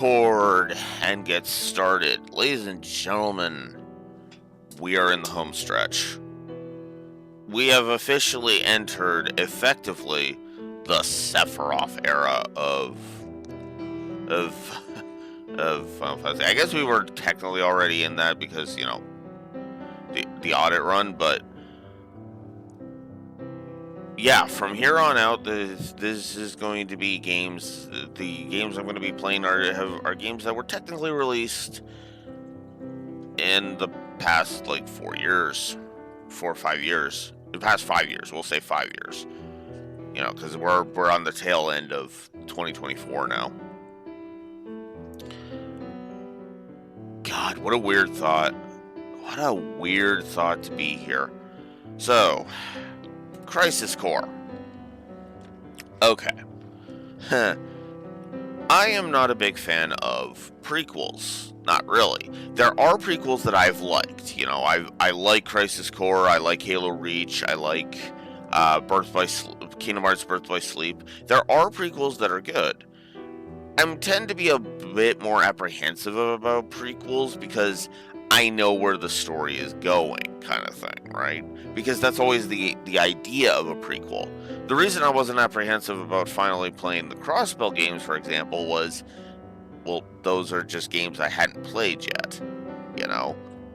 Record and get started. Ladies and gentlemen, we are in the home stretch. We have officially entered, effectively, the Sephiroth era of of Final Fantasy. I guess we were technically already in that because, the audit run, but yeah, from here on out, this is going to be games. The games I'm going to be playing are games that were technically released in the past 4 years, 4 or 5 years. The past 5 years, we'll say 5 years. Because we're on the tail end of 2024 now. God, what a weird thought. What a weird thought to be here. So, Crisis Core. Okay. I am not a big fan of prequels. Not really. There are prequels that I've liked. I like Crisis Core. I like Halo Reach. I like Kingdom Hearts Birth by Sleep. There are prequels that are good. I tend to be a bit more apprehensive about prequels because I know where the story is going, kind of thing, right? Because that's always the idea of a prequel. The reason I wasn't apprehensive about finally playing the Crossbell games, for example, was, well, those are just games I hadn't played yet.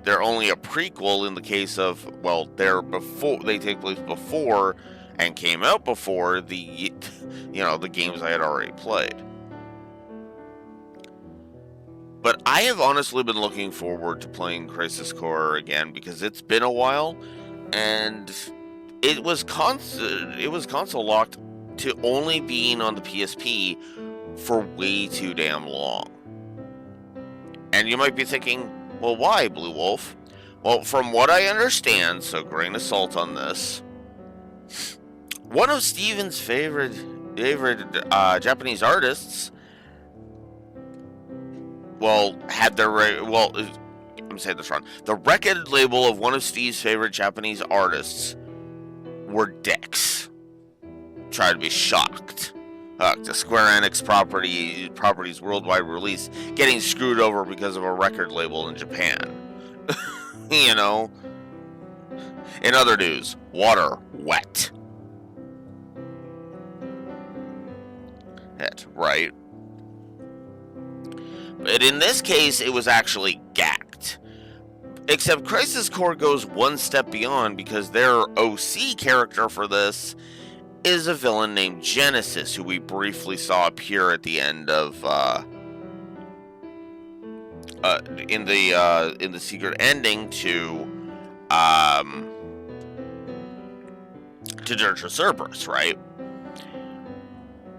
They're only a prequel in the case of, well, they take place before and came out before the games I had already played. But I have honestly been looking forward to playing Crisis Core again because it's been a while, and it was console locked to only being on the PSP for way too damn long. And you might be thinking, well, why, Blue Wolf? Well, from what I understand, so grain of salt on this, one of Steven's favorite Japanese artists, had their I'm saying this wrong. The record label of one of Steve's favorite Japanese artists were dicks. Try to be shocked. The Square Enix property's worldwide release getting screwed over because of a record label in Japan. In other news, water wet. It, right? But in this case, it was actually gacked. Except Crisis Core goes one step beyond because their OC character for this is a villain named Genesis, who we briefly saw appear at the end of in the secret ending to Dirge of Cerberus, right?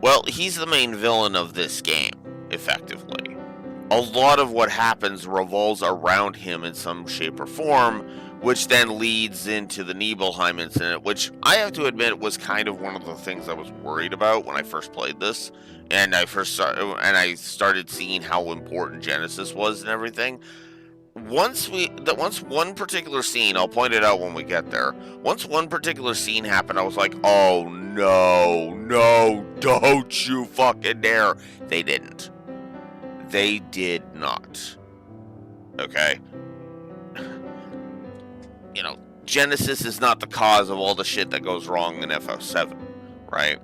Well, he's the main villain of this game, effectively. A lot of what happens revolves around him in some shape or form, which then leads into the Nibelheim incident, which I have to admit was kind of one of the things I was worried about when I first played this, and I started seeing how important Genesis was and everything. Once one particular scene, I'll point it out when we get there. Once one particular scene happened, I was like, "Oh no, don't you fucking dare!" They didn't. They did not. Okay? Genesis is not the cause of all the shit that goes wrong in FF7, right?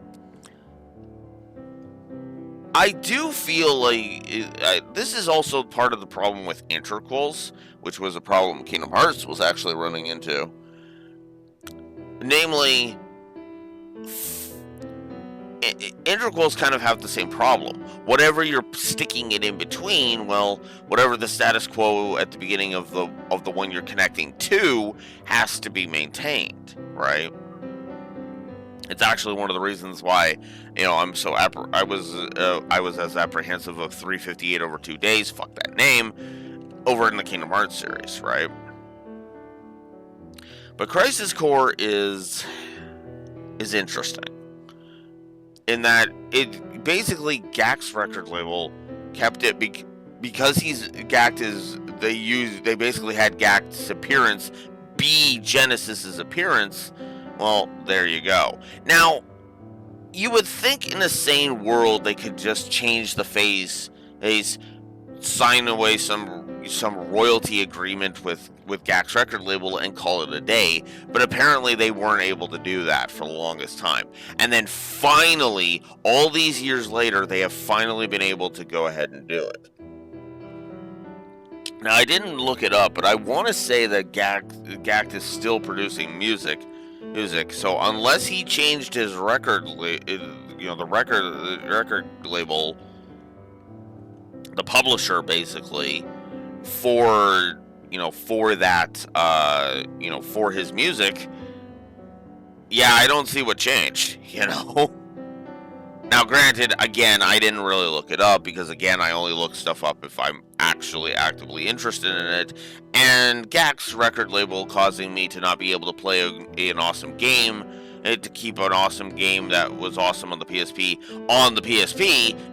I do feel like this is also part of the problem with interquels, which was a problem Kingdom Hearts was actually running into. Namely, interquels kind of have the same problem. Whatever you're sticking it in between, well, whatever the status quo at the beginning of the one you're connecting to has to be maintained, right? It's actually one of the reasons why, I'm so I was as apprehensive of 358 over 2 days, fuck that name, over in the Kingdom Hearts series, right? But Crisis Core is interesting in that it basically Gak's record label kept it because they basically had Gak's appearance be Genesis's appearance. Well, there you go. Now, you would think in a sane world they could just change the face sign away some royalty agreement with Gak's record label and call it a day. But apparently they weren't able to do that for the longest time. And then finally, all these years later, they have finally been able to go ahead and do it. Now, I didn't look it up, but I want to say that Gak is still producing music. So unless he changed his record label, the publisher basically, for that for his music, yeah, I don't see what changed. Now, granted, again, I didn't really look it up because, again, I only look stuff up if I'm actually actively interested in it. And Gak's record label causing me to not be able to play an awesome game, to keep an awesome game that was awesome on the PSP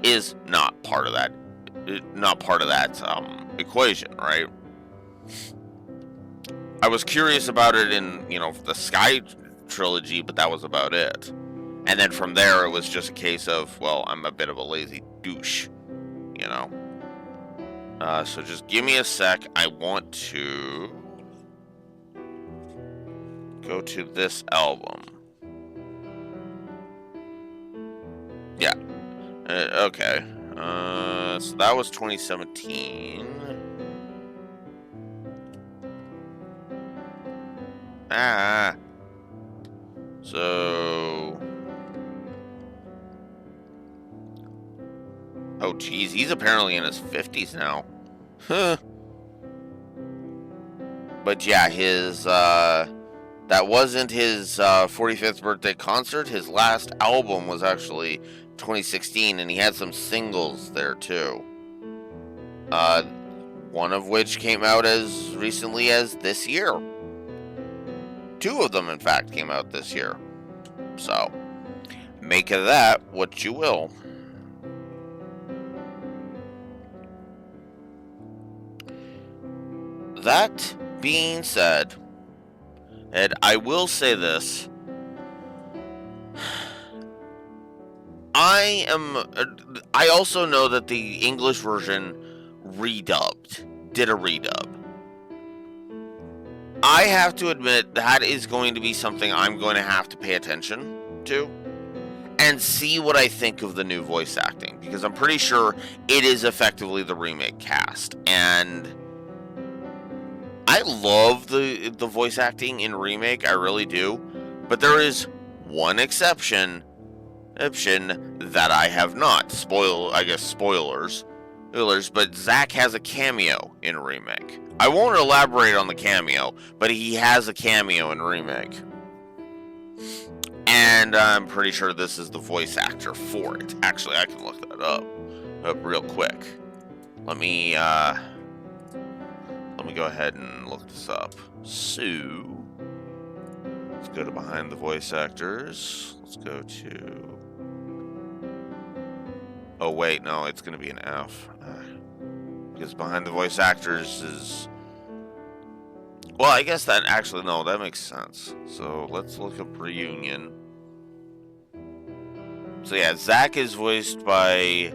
is not part of that. Equation, right? I was curious about it in the Sky trilogy, but that was about it. And then from there, it was just a case of, well, I'm a bit of a lazy douche, So just give me a sec. I want to go to this album. Yeah. Okay. So that was 2017. So... Oh, geez, he's apparently in his 50s now. Huh. But yeah, that wasn't his 45th birthday concert. His last album was actually 2016, and he had some singles there too. One of which came out as recently as this year. Two of them, in fact, came out this year. So, make of that what you will. That being said, Ed, I will say this. I also know that the English version did a redub. I have to admit that is going to be something I'm going to have to pay attention to and see what I think of the new voice acting, because I'm pretty sure it is effectively the remake cast, and I love the voice acting in remake, I really do, but there is one exception that I have not. Spoilers, but Zack has a cameo in remake. I won't elaborate on the cameo, but he has a cameo in remake. And I'm pretty sure this is the voice actor for it. Actually, I can look that up real quick. Let me go ahead and look this up. So, let's go to behind the voice actors. Let's go to... Oh, wait, no, it's going to be an F. Because behind the voice actors is... Well, I guess that actually, no, that makes sense. So, let's look up Reunion. So, yeah, Zack is voiced by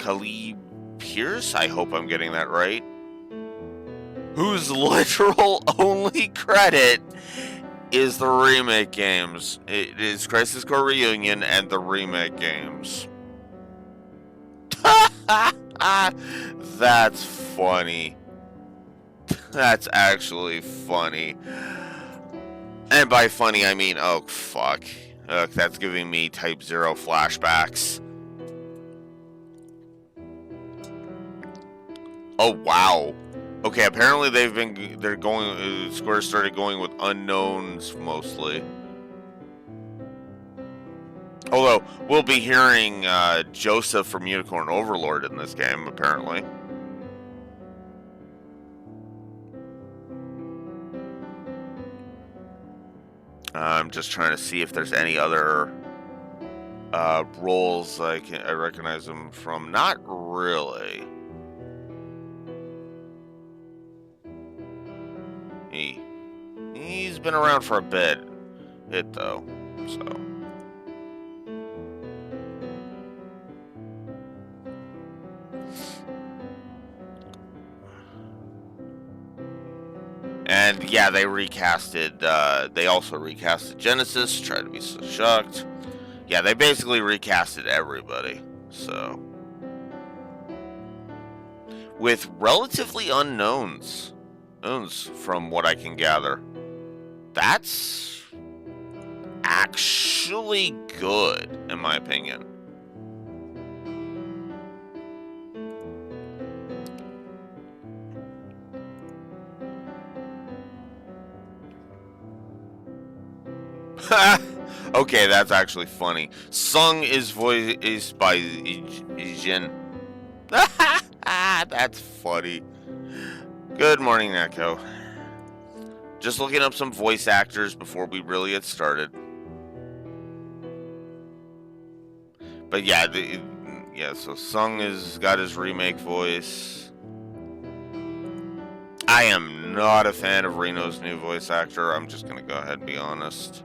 Caleb Pierce. I hope I'm getting that right. Whose literal only credit is the remake games. It is Crisis Core Reunion and the remake games. That's funny. That's actually funny. And by funny, I mean, oh, fuck. That's giving me Type 0 flashbacks. Oh, wow. Okay, apparently Square started going with unknowns mostly. Although, we'll be hearing Joseph from Unicorn Overlord in this game, apparently. I'm just trying to see if there's any other roles I recognize him from. Not really. He's been around for a bit though, so. And yeah, they recasted. They also recasted Genesis. Tried to be so shocked. Yeah, they basically recasted everybody. So with relatively unknowns from what I can gather. That's actually good, in my opinion. Okay, that's actually funny. Sung is voiced by Jin. That's funny. Good morning, Neko. Just looking up some voice actors before we really get started. But yeah, so Sung has got his remake voice. I am not a fan of Reno's new voice actor. I'm just gonna go ahead and be honest.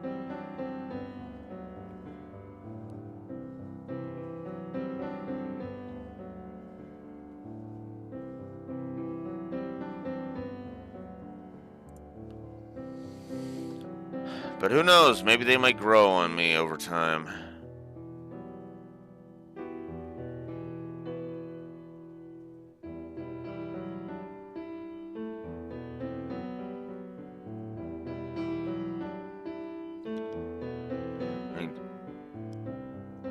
But who knows? Maybe they might grow on me over time.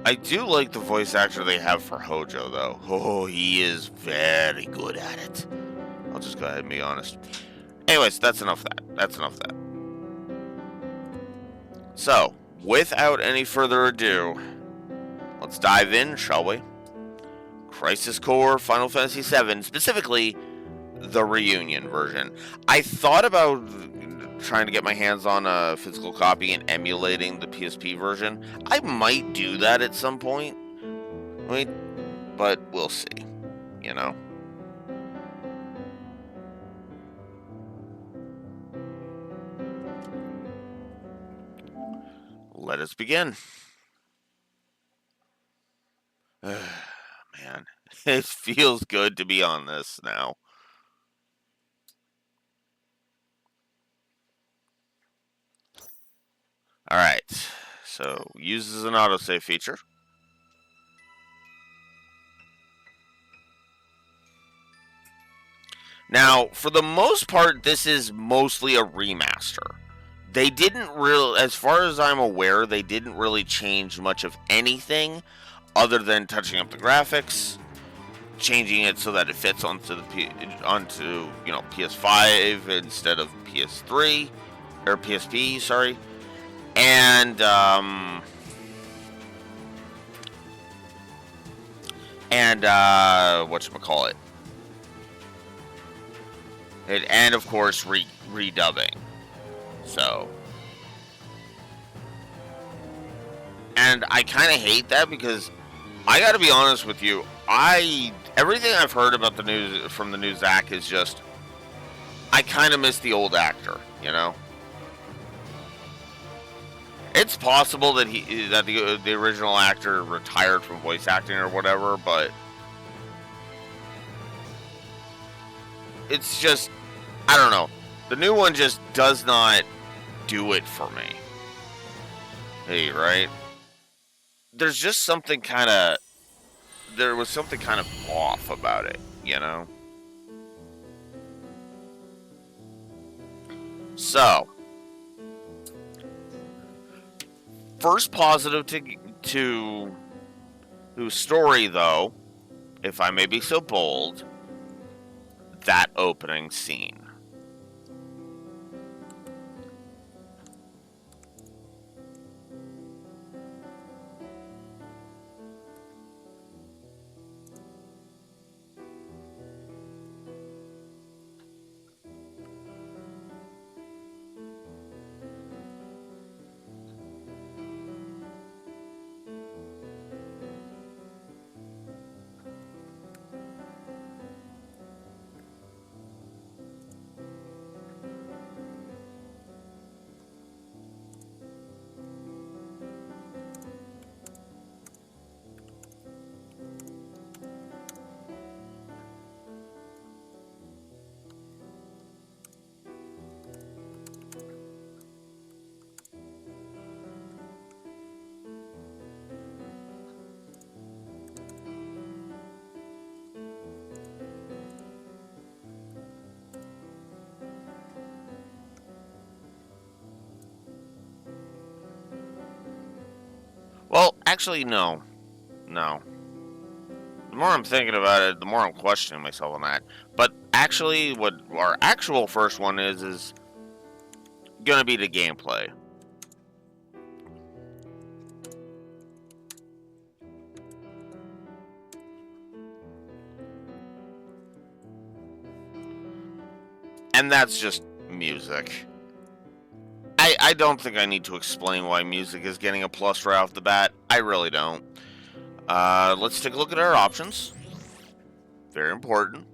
I do like the voice actor they have for Hojo, though. Oh, he is very good at it. I'll just go ahead and be honest. Anyways, that's enough of that. So, without any further ado, let's dive in, shall we? Crisis Core Final Fantasy VII, specifically the Reunion version. I thought about trying to get my hands on a physical copy and emulating the PSP version. I might do that at some point. But we'll see, you know? Let us begin. Man, it feels good to be on this now. Alright, so uses an autosave feature. Now, for the most part, this is mostly a remaster. They didn't really, as far as I'm aware, they didn't really change much of anything other than touching up the graphics, changing it so that it fits onto PS5 instead of PS3 or PSP, sorry, and whatchamacallit, and of course redubbing. So, and I kind of hate that because I got to be honest with you. Everything I've heard about the news from the new Zack is just I kind of miss the old actor. You know, it's possible that the original actor retired from voice acting or whatever, but it's just I don't know. The new one just does not do it for me. Hey, right? There was something kind of off about it, you know? So, first positive to story, though, if I may be so bold, that opening scene. Well, actually, no. No. The more I'm thinking about it, the more I'm questioning myself on that. But actually, what our actual first one is gonna be the gameplay. And that's just music. I don't think I need to explain why music is getting a plus right off the bat. I really don't. Let's take a look at our options. Very important.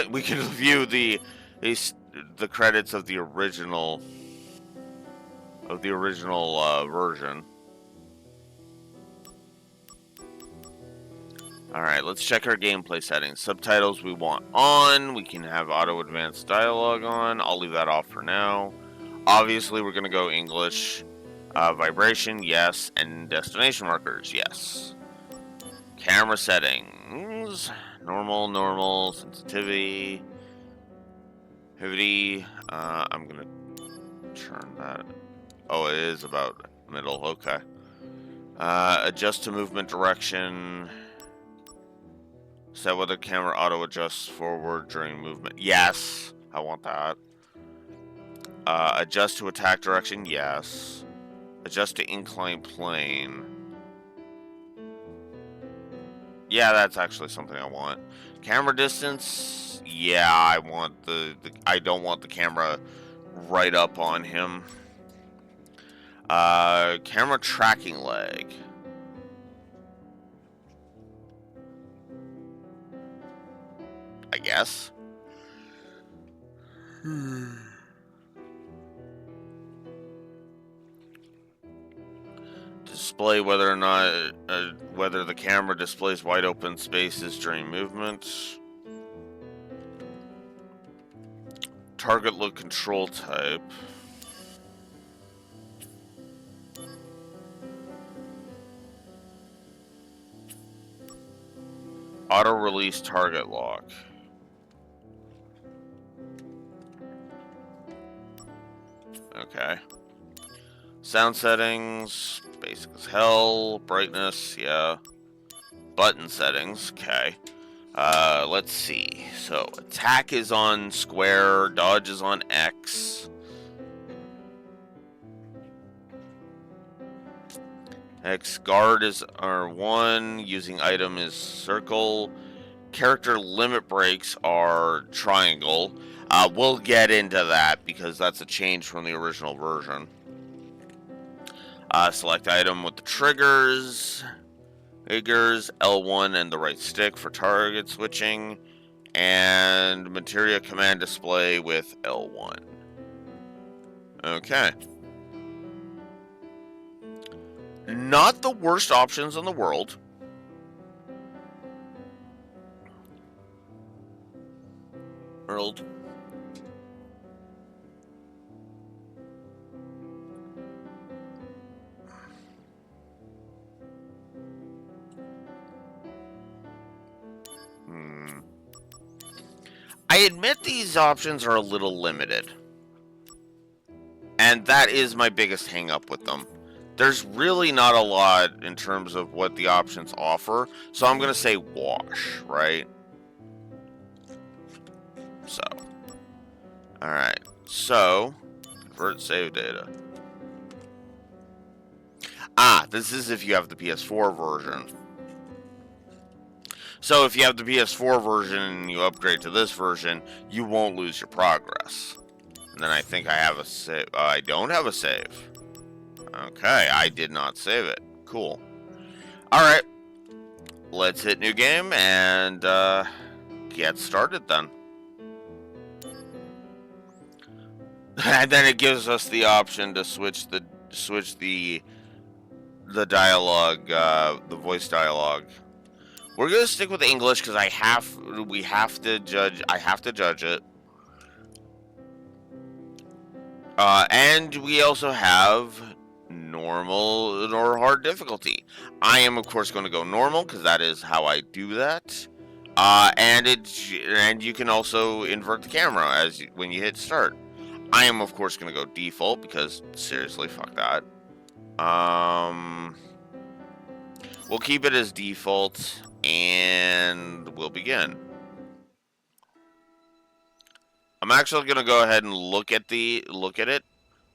We can view the credits of the original version. Alright, let's check our gameplay settings. Subtitles we want on. We can have auto advanced dialogue on. I'll leave that off for now. Obviously, we're going to go English. Vibration, yes. And destination markers, yes. Camera settings. Normal, sensitivity. I'm going to turn that. Oh, it is about middle, okay. Adjust to movement direction. Set whether camera auto adjusts forward during movement. Yes, I want that. Adjust to attack direction. Yes. Adjust to incline plane. Yeah, that's actually something I want. Camera distance. Yeah, I want I don't want the camera right up on him. Camera tracking lag. I guess. Display whether or not whether the camera displays wide open spaces during movement. Target look control type. Auto release target lock. Okay. Sound settings, basic as hell. Brightness, yeah. Button settings, okay. Let's see. So, attack is on square, dodge is on X. X guard is R1, using item is circle. Character limit breaks are triangle. We'll get into that because that's a change from the original version. Select item with the triggers, L1 and the right stick for target switching, and materia command display with L1. Okay. Not the worst options in the world. I admit these options are a little limited. And that is my biggest hang up with them. There's really not a lot in terms of what the options offer. So I'm going to say wash, right? So. Alright. So. Convert save data. This is if you have the PS4 version. So if you have the PS4 version and you upgrade to this version, you won't lose your progress. And then I think I have a save. I don't have a save. Okay, I did not save it. Cool. Alright. Let's hit new game and get started then. And then it gives us the option to switch the dialogue, the voice dialogue. We're gonna stick with English because I have to judge it. And we also have normal or hard difficulty. I am of course going to go normal because that is how I do that. And you can also invert the camera when you hit start. I am of course going to go default because seriously, fuck that. We'll keep it as default, and we'll begin. I'm actually gonna go ahead and look at it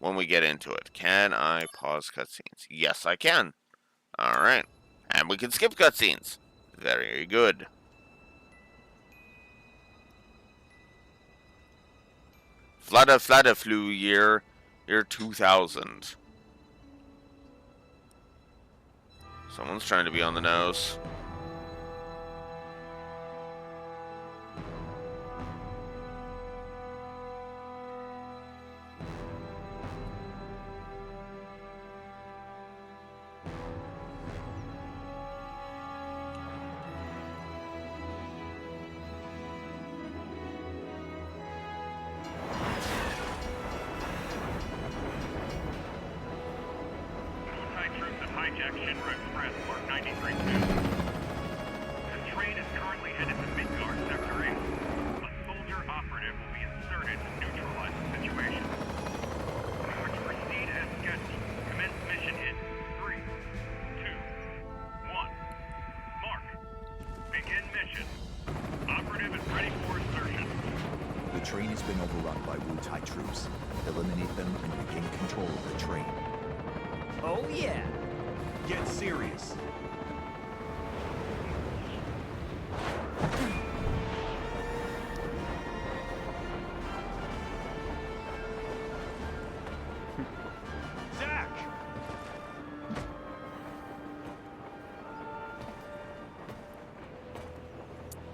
when we get into it. Can I pause cutscenes? Yes, I can. All right, and we can skip cutscenes. Very good. Fladda flew year 2000. Someone's trying to be on the nose.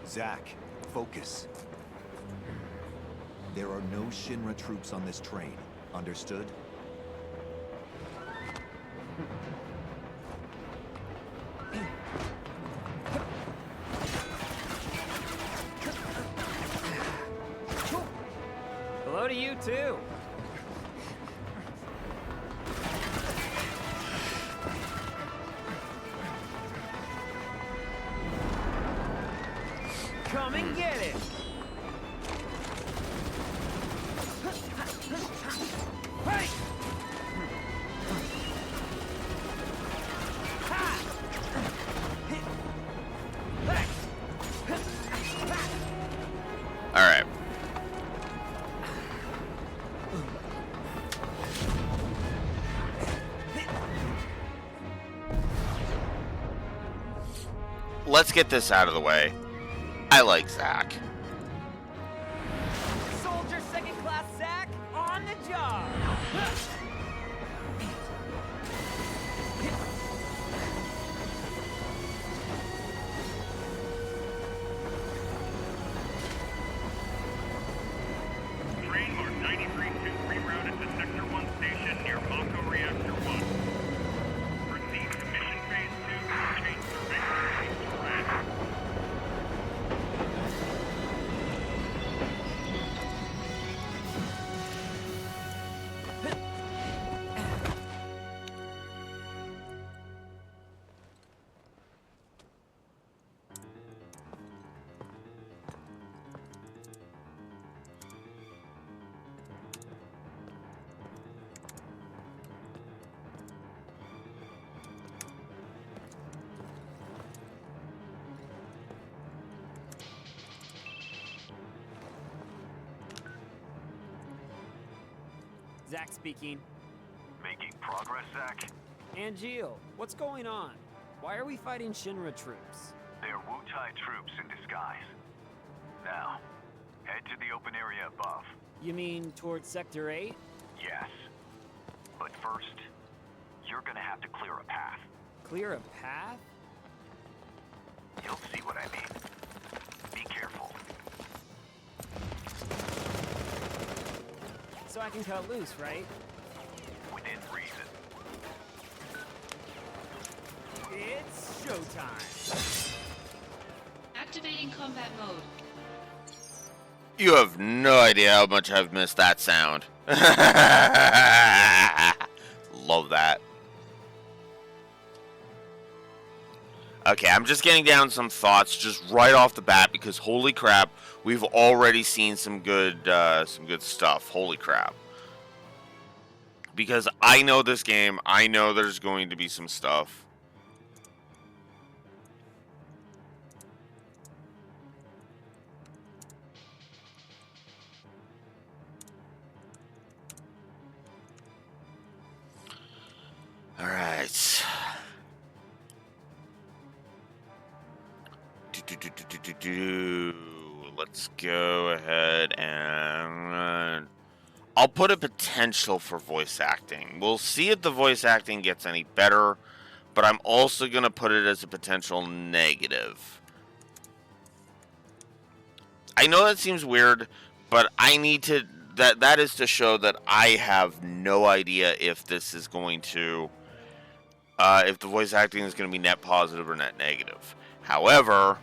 Zack, focus. There are no Shinra troops on this train. Understood? Hello to you, too. Come and get it! Hey! All right. Let's get this out of the way. I like Zack. Soldier second class Zack, on the job! Train mark 93-2 rerouted to Sector 1 station near Mako Reactor 1. Proceed to Mission Phase 2, change survey. Red. Zack speaking. Making progress, Zack? Angeal, what's going on? Why are we fighting Shinra troops? They're Wu-Tai troops in disguise. Now, head to the open area above. You mean towards Sector 8? Yes. But first, you're gonna have to clear a path. Clear a path? You'll see what I mean. Be careful. So I can cut loose, right? Within reason. It's showtime! Activating combat mode. You have no idea how much I've missed that sound. Love that. Okay, I'm just getting down some thoughts just right off the bat because holy crap, we've already seen some good stuff. Holy crap. Because I know this game. I know there's going to be some stuff. All right. Let's go ahead and I'll put a potential for voice acting. We'll see if the voice acting gets any better, but I'm also going to put it as a potential negative. I know that seems weird, but I need to that is to show that I have no idea if this is going to if the voice acting is going to be net positive or net negative. However,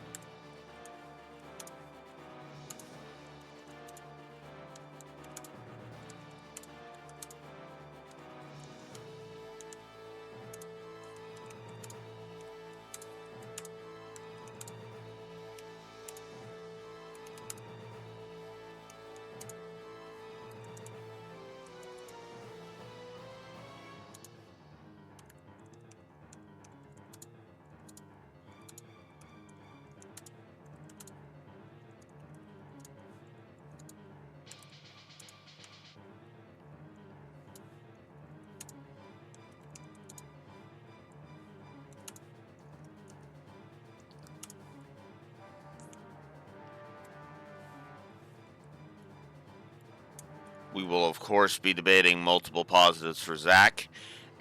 we will, of course, be debating multiple positives for Zack.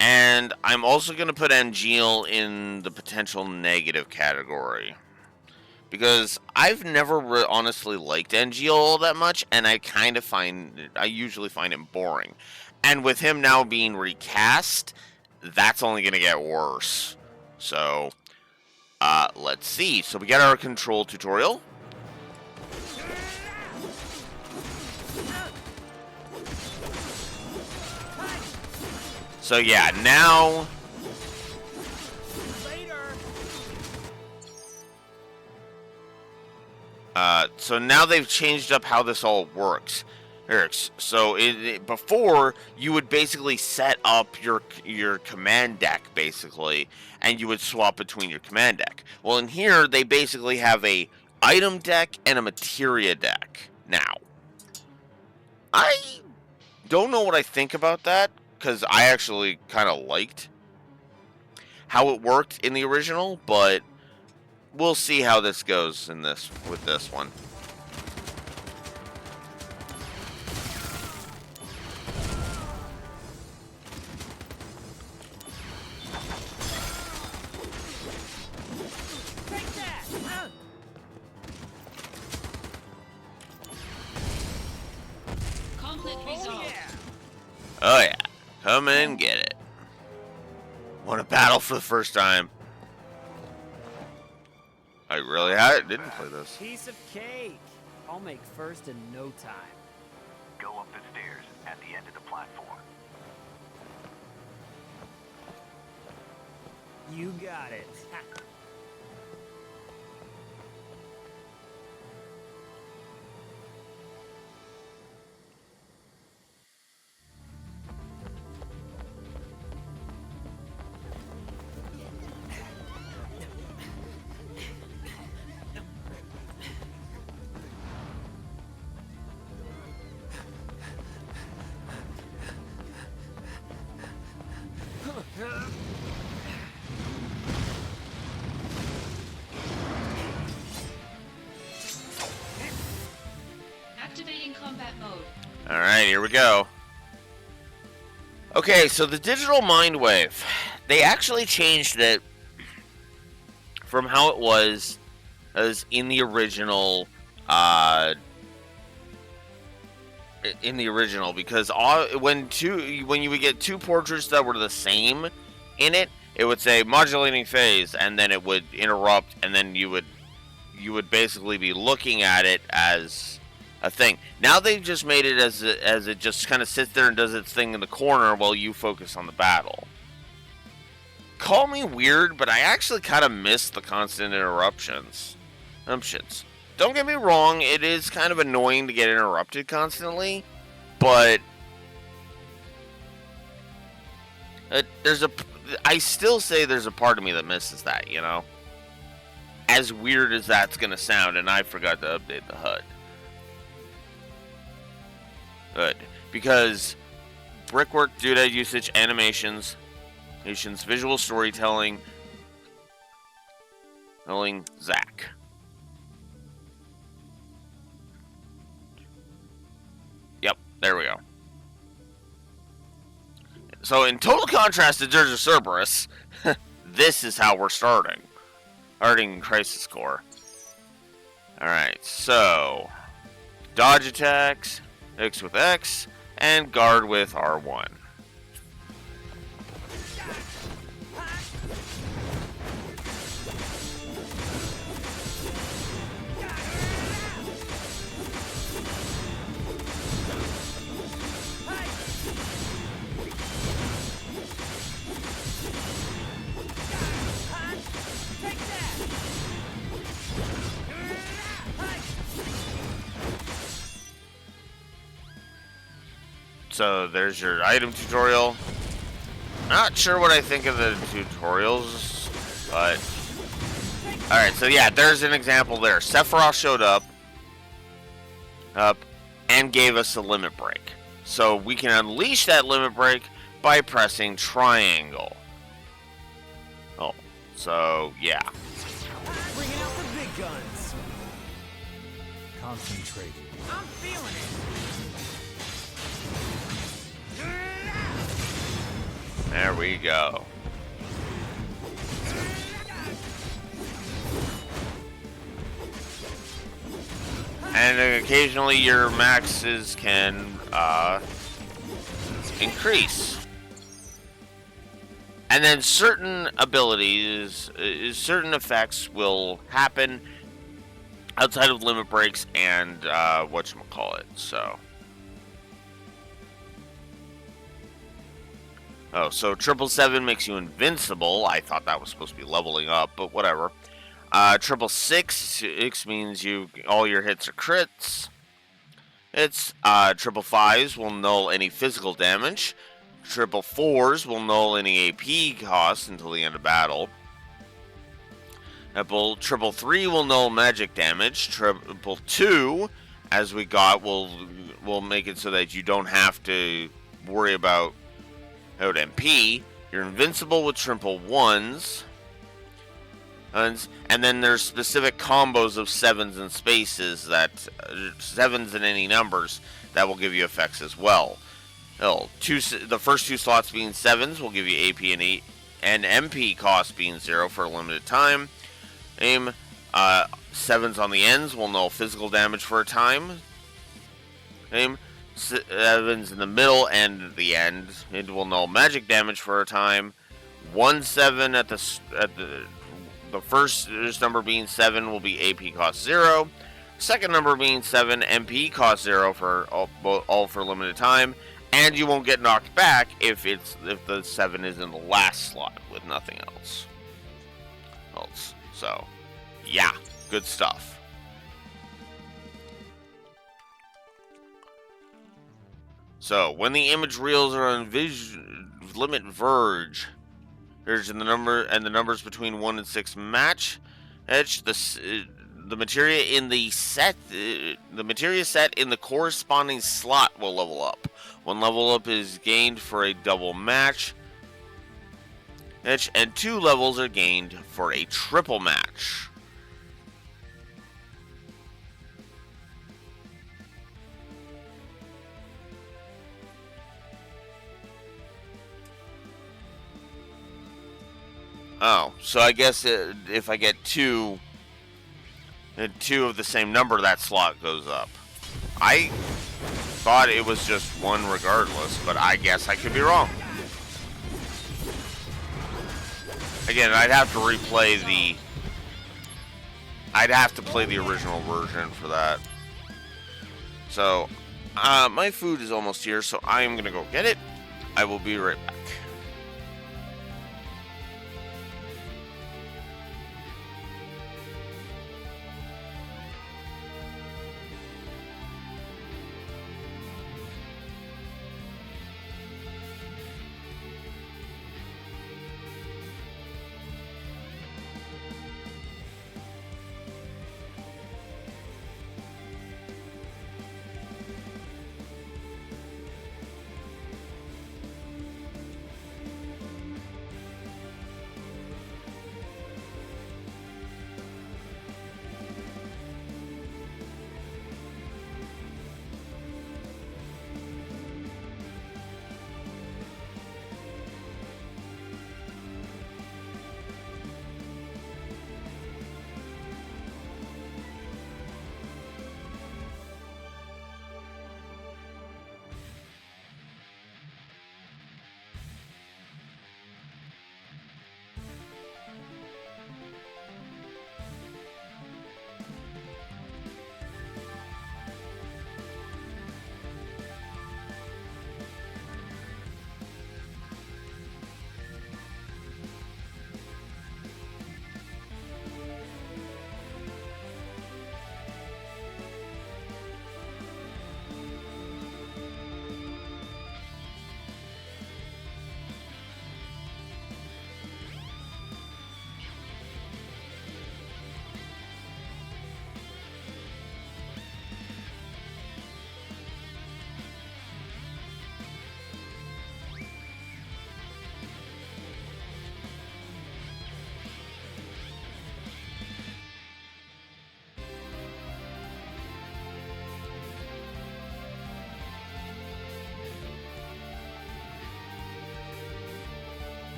And I'm also going to put Angeal in the potential negative category. Because I've never honestly liked Angeal all that much, and I usually find him boring. And with him now being recast, that's only going to get worse. So, let's see. So we got our control tutorial. So yeah, now so now they've changed up how this all works. So before you would basically set up your command deck basically, and you would swap between your command deck. Well, in here they basically have a item deck and a materia deck. Now, I don't know what I think about that, because I actually kind of liked how it worked in the original, but we'll see how this goes with this one. Conflict resolved. Oh yeah, come and get it. Want to battle for the first time? I really didn't play this. Piece of cake. I'll make first in no time. Go up the stairs at the end of the platform. You got it. Activating combat mode. Alright, here we go. Okay, so the digital mind wave. They actually changed it from how it was as in the original because when you would get two portraits that were the same in it, it would say modulating phase, and then it would interrupt, and then you would basically be looking at it as a thing. Now they've just made it as it just kind of sits there and does its thing in the corner while you focus on the battle. Call me weird, but I actually kind of miss the constant interruptions. Don't get me wrong, it is kind of annoying to get interrupted constantly, but I still say there's a part of me that misses that, you know? As weird as that's gonna sound, and I forgot to update the HUD. Good. Because brickwork, doodad usage, animations, visual storytelling, telling Zack. Yep, there we go. So in total contrast to Dirge of Cerberus, this is how we're starting. Starting Crisis Core. Alright, so dodge attacks, X with X, and guard with R1. So there's your item tutorial. Not sure what I think of the tutorials, but alright, so yeah, there's an example there. Sephiroth showed up and gave us a limit break. So we can unleash that limit break by pressing triangle. Oh, so yeah. Bringing out the big guns. Concentrate. I'm feeling it. There we go. And occasionally your maxes can increase. And then certain abilities, certain effects will happen outside of limit breaks and whatchamacallit, so. Oh, so 777 makes you invincible. I thought that was supposed to be leveling up, but whatever. 666 means all your hits are crits. It's 555s will null any physical damage. 444s will null any AP costs until the end of battle. 333 will null magic damage. 222, as we got, will make it so that you don't have to worry about out MP. You're invincible with 111s. And then there's specific combos of 7s and spaces that 7s and any numbers that will give you effects as well. The first 2 slots being 7s will give you AP and MP cost being 0 for a limited time. 7s on the ends will null physical damage for a time. 7s in the middle and the end, it will null magic damage for a time. 7 at the first number being 7 will be AP cost 0. Second number being 7, MP cost 0 for all for limited time, and you won't get knocked back if the 7 is in the last slot with nothing else. So, yeah, good stuff. So, when the image reels are on limit verge, there's the numbers between 1 and 6 match. The materia in the materia set in the corresponding slot will level up. 1 level up is gained for a double match. And 2 levels are gained for a triple match. Oh, so I guess if I get 2 of the same number, that slot goes up. I thought it was just 1 regardless, but I guess I could be wrong. Again, I'd have to play the original version for that. So, my food is almost here, so I am gonna go get it. I will be right back.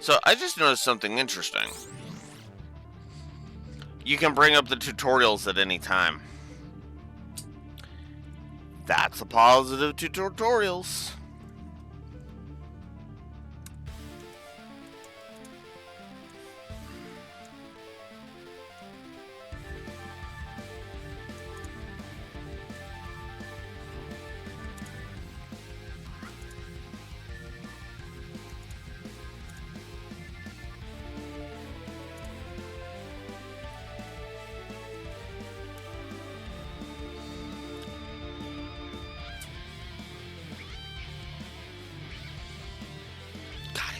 So I just noticed something interesting. You can bring up the tutorials at any time. That's a positive to tutorials.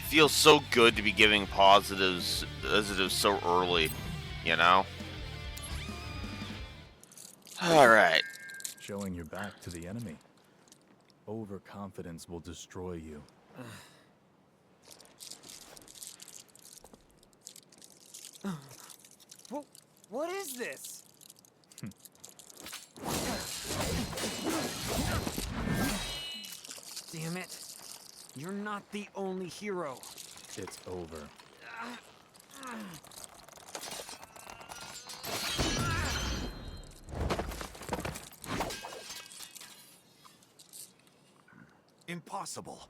Feels so good to be giving positives so early, you know? Alright. Showing your back to the enemy. Overconfidence will destroy you. What is this? Damn it. You're not the only hero. It's over. Impossible.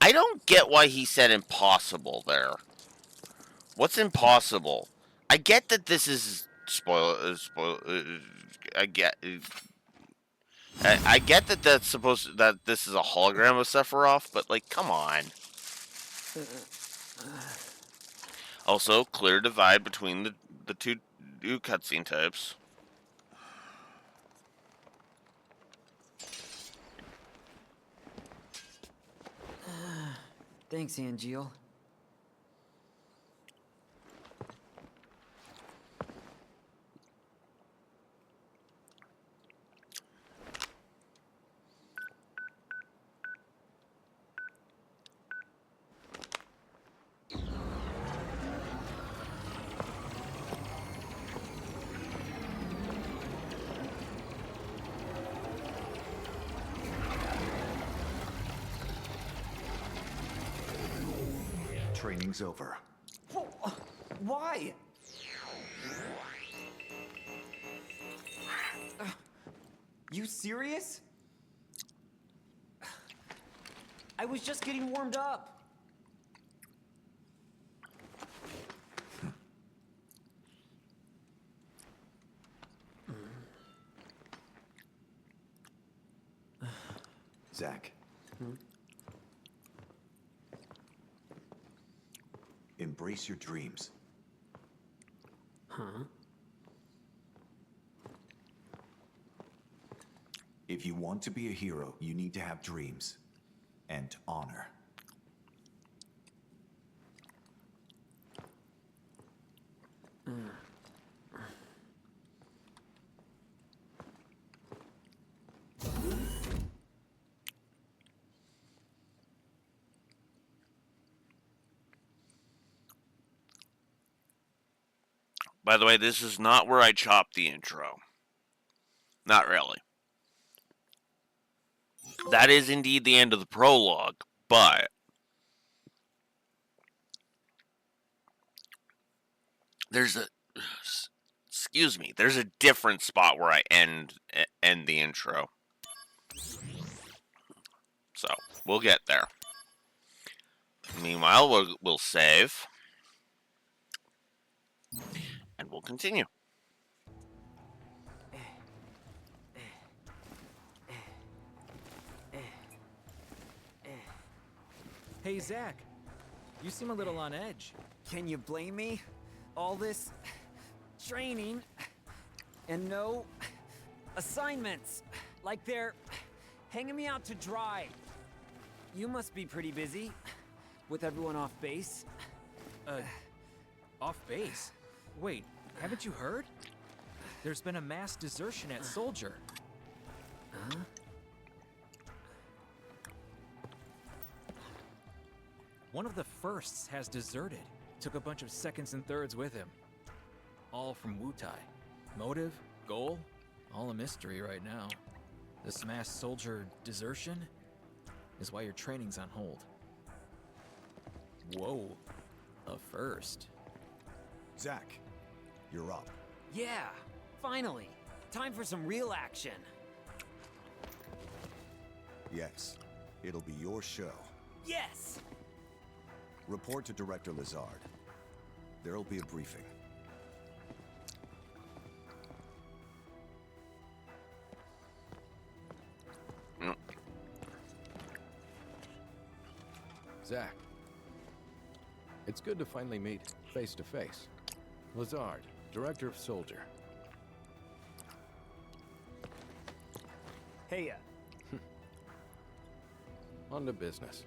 I don't get why he said impossible there. What's impossible? I get that this is I get that that's supposed that this is a hologram of Sephiroth, but like, come on. Also, clear divide between the two cutscene types. Thanks, Angeal. Training's over. Why? You serious? I was just getting warmed up. Zack. Embrace your dreams. Huh? If you want to be a hero, you need to have dreams and honor. By the way, this is not where I chopped the intro. Not really. That is indeed the end of the prologue, but there's a there's a different spot where I end the intro. So, we'll get there. Meanwhile, we'll save. And we'll continue. Hey, Zack. You seem a little on edge. Can you blame me? All this training and no assignments. Like they're hanging me out to dry. You must be pretty busy with everyone off base. Off base? Wait, haven't you heard? There's been a mass desertion at Soldier. Huh? One of the firsts has deserted. Took a bunch of seconds and thirds with him. All from Wutai. Motive, goal, all a mystery right now. This mass soldier desertion is why your training's on hold. Whoa, a first. Zack, you're up. Yeah, finally. Time for some real action. Yes, it'll be your show. Yes! Report to Director Lazard. There'll be a briefing. Zack. It's good to finally meet face to face. Lazard, Director of Soldier. Hey, On to business.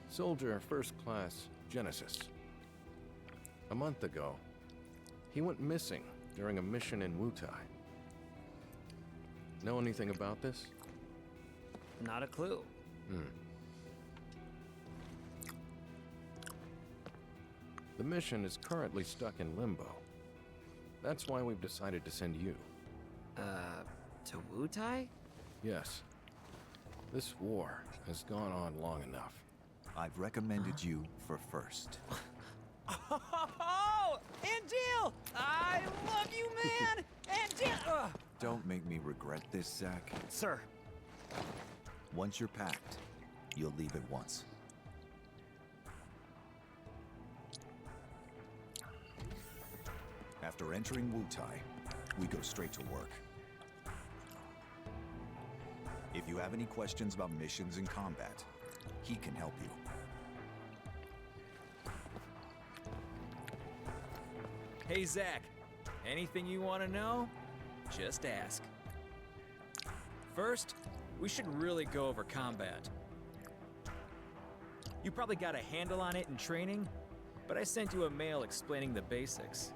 Soldier First Class Genesis. A month ago, he went missing during a mission in Wutai. Know anything about this? not a clue. The mission is currently stuck in limbo. That's why we've decided to send you. To Wutai? Yes. This war has gone on long enough. I've recommended you for first. Oh, Angel! I love you, man! Angel! Don't make me regret this, Zack. Sir, Once you're packed, you'll leave at once. After entering Wutai, we go straight to work. If you have any questions about missions and combat, he can help you. Hey, Zack. Anything you want to know? Just ask. First, we should really go over combat. You probably got a handle on it in training, but I sent you a mail explaining the basics.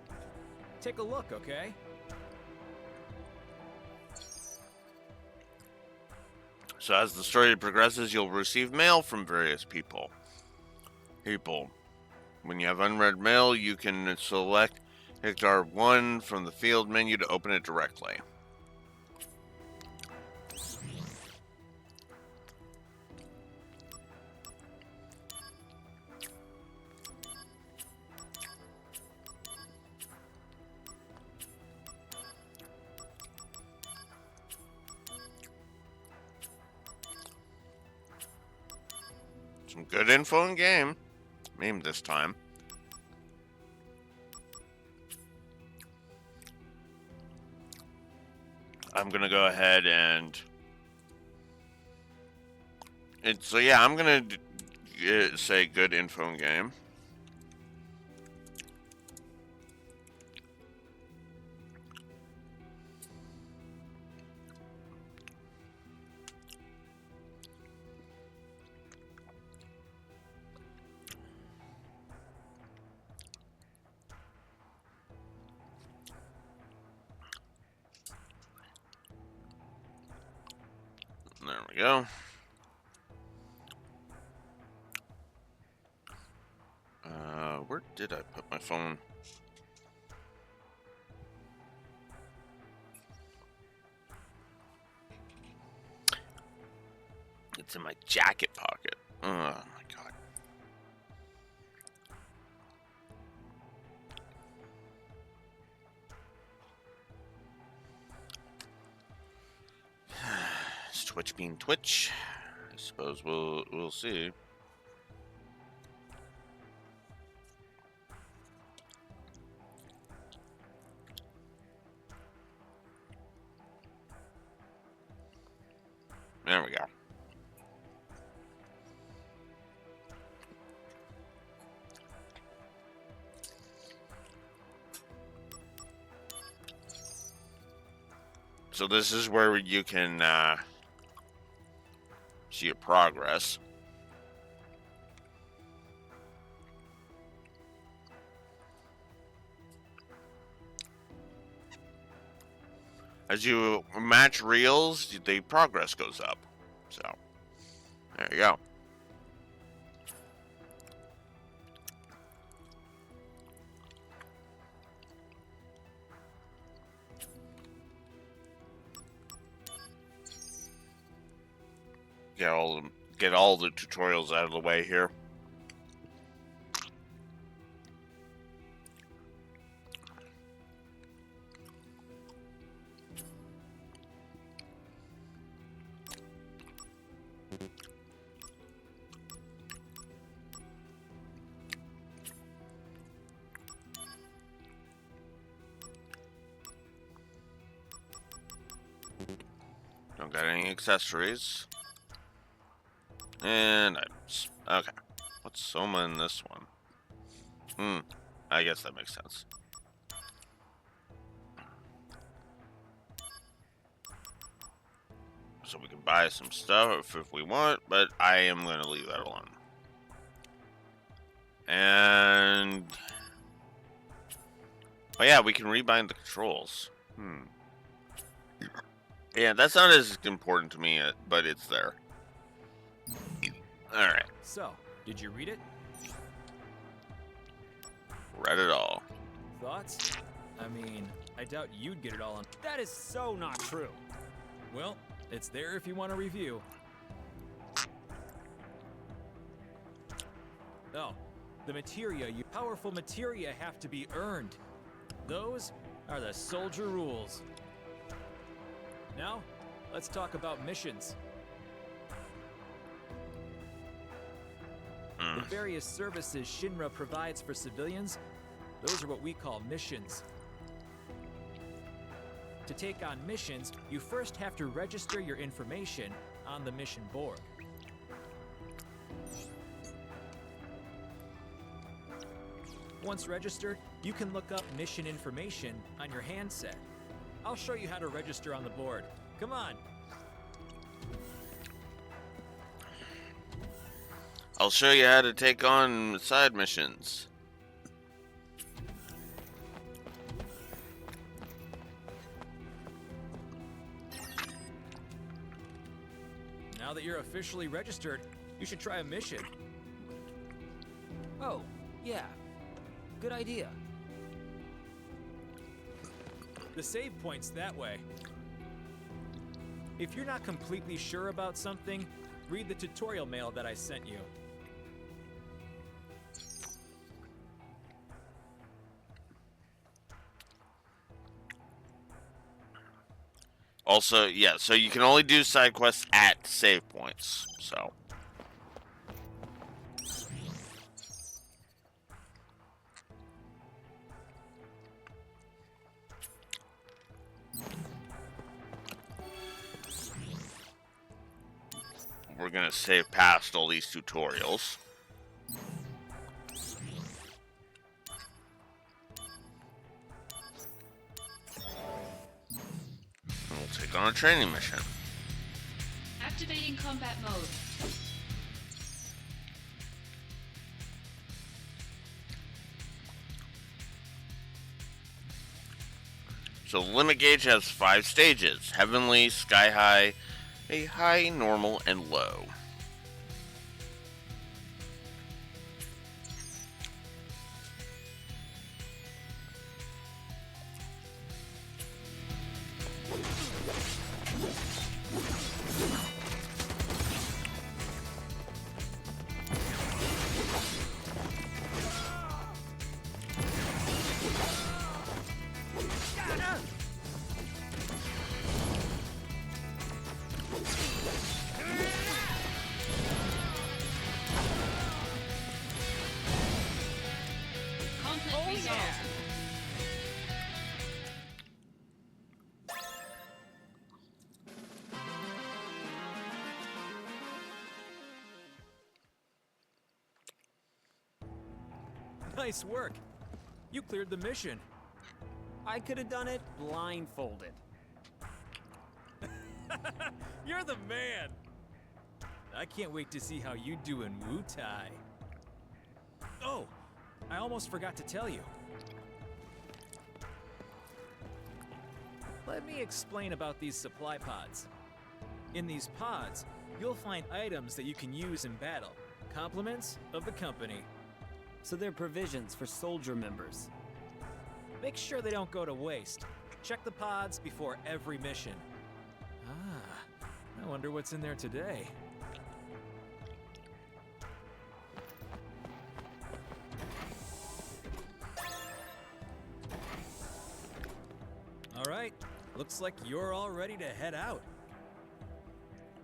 Take a look, okay? So as the story progresses, you'll receive mail from various people. When you have unread mail, you can select Hector 1 from the field menu to open it directly. Some good info in game. Meme this time. I'm gonna go ahead and I'm gonna say good info in game. There we go. Where did I put my phone? It's in my jacket pocket. Oh my god. Is Twitch being Twitch? I suppose we'll see. There we go. So this is where you can see your progress. As you match reels, the progress goes up. So, there you go. get all the tutorials out of the way here. Don't got any accessories. And items. Okay. What's Soma in this one? I guess that makes sense. So we can buy some stuff if we want, but I am going to leave that alone. And... oh yeah, we can rebind the controls. Yeah, that's not as important to me, but it's there. Alright. So, did you read it? Read it all. Thoughts? I mean, I doubt you'd get it all on. That is so not true. Well, it's there if you want to review. Oh, the materia, powerful materia have to be earned. Those are the soldier rules. Now, let's talk about missions. The various services Shinra provides for civilians, those are what we call missions. To take on missions, you first have to register your information on the mission board. Once registered, you can look up mission information on your handset. I'll show you how to register on the board. Come on. I'll show you how to take on side missions. Now that you're officially registered, you should try a mission. Oh, yeah. Good idea. The save point's that way. If you're not completely sure about something, read the tutorial mail that I sent you. Also, yeah, so you can only do side quests at save points, so. We're gonna save past all these tutorials. And we'll take on a training mission. Activating combat mode. So the limit gauge has 5 stages: heavenly, sky high, a high, normal, and low. Conflict resolved. Nice work. You cleared the mission. I could have done it blindfolded. You're the man. I can't wait to see how you do in Wu-Tai. Oh, I almost forgot to tell you. Let me explain about these supply pods. In these pods, you'll find items that you can use in battle. Compliments of the company. So they're provisions for soldier members. Make sure they don't go to waste. Check the pods before every mission. Ah, I wonder what's in there today. All right, looks like you're all ready to head out.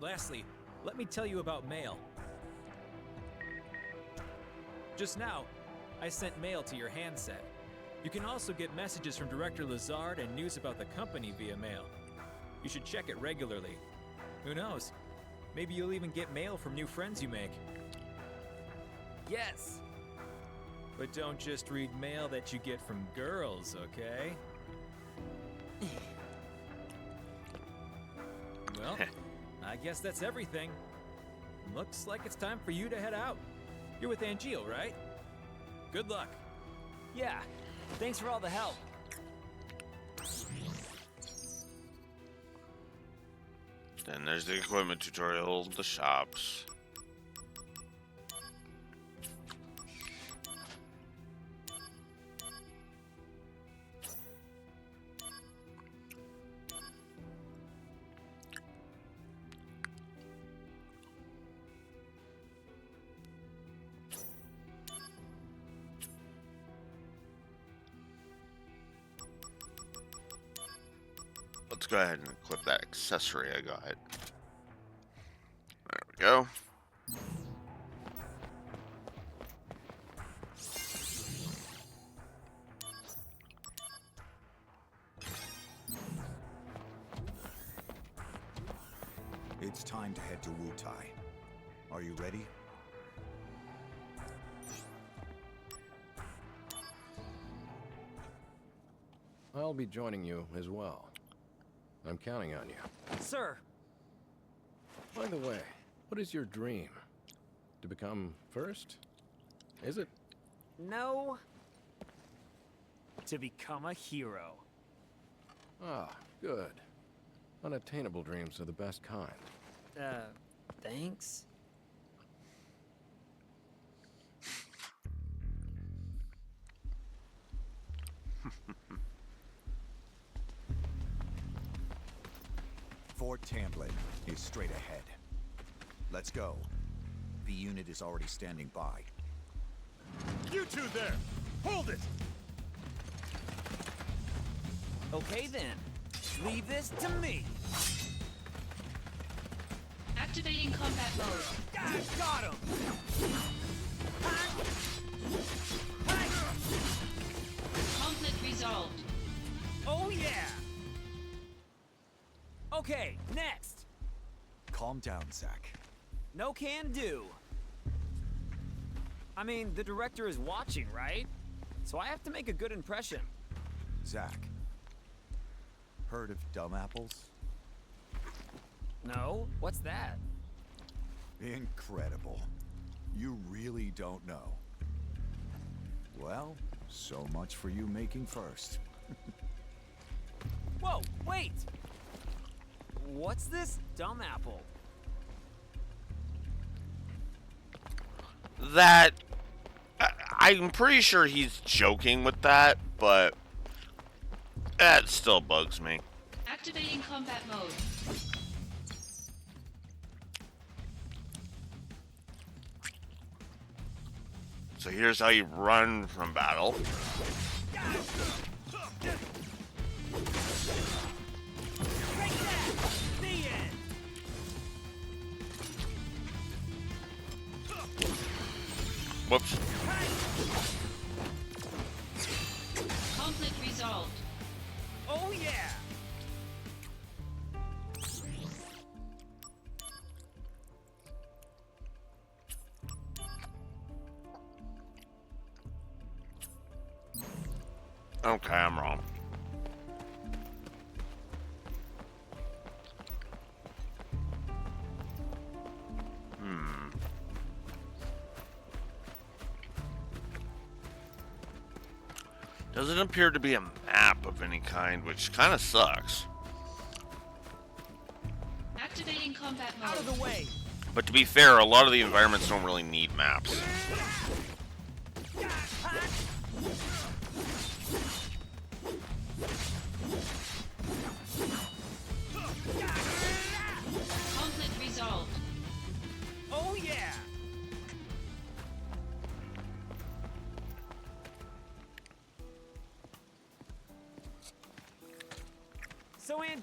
Lastly, let me tell you about mail. Just now, I sent mail to your handset. You can also get messages from Director Lazard and news about the company via mail. You should check it regularly. Who knows? Maybe you'll even get mail from new friends you make. Yes. But don't just read mail that you get from girls, okay? Well, I guess that's everything. Looks like it's time for you to head out. You're with Angeal, right? Good luck. Yeah. Thanks for all the help. Then there's the equipment tutorial, the shops. Let's go ahead and equip that accessory I got. There we go. It's time to head to Wutai. Are you ready? I'll be joining you as well. I'm counting on you. Sir. By the way, what is your dream? To become first? Is it? No. To become a hero. Ah, good. Unattainable dreams are the best kind. Thanks? Fort Tamblin is straight ahead. Let's go. The unit is already standing by. You two there! Hold it! Okay then. Leave this to me. Activating combat mode. Got him! Conflict resolved. Oh yeah! Okay, next. Calm down, Zack. No can do. I mean, the director is watching, right? So I have to make a good impression. Zack. Heard of dumb apples? No? What's that? Incredible. You really don't know. Well, so much for you making first. Whoa, wait! What's this dumb apple? That I'm pretty sure he's joking with that, but that still bugs me. Activating combat mode. So here's how you run from battle. Take that! The end! Whoops. Conflict resolved. Oh yeah! Okay, I'm wrong. Doesn't appear to be a map of any kind, which kind of sucks. Activating combat mode. Out of the way! But to be fair, a lot of the environments don't really need maps. Conflict resolved. Oh yeah!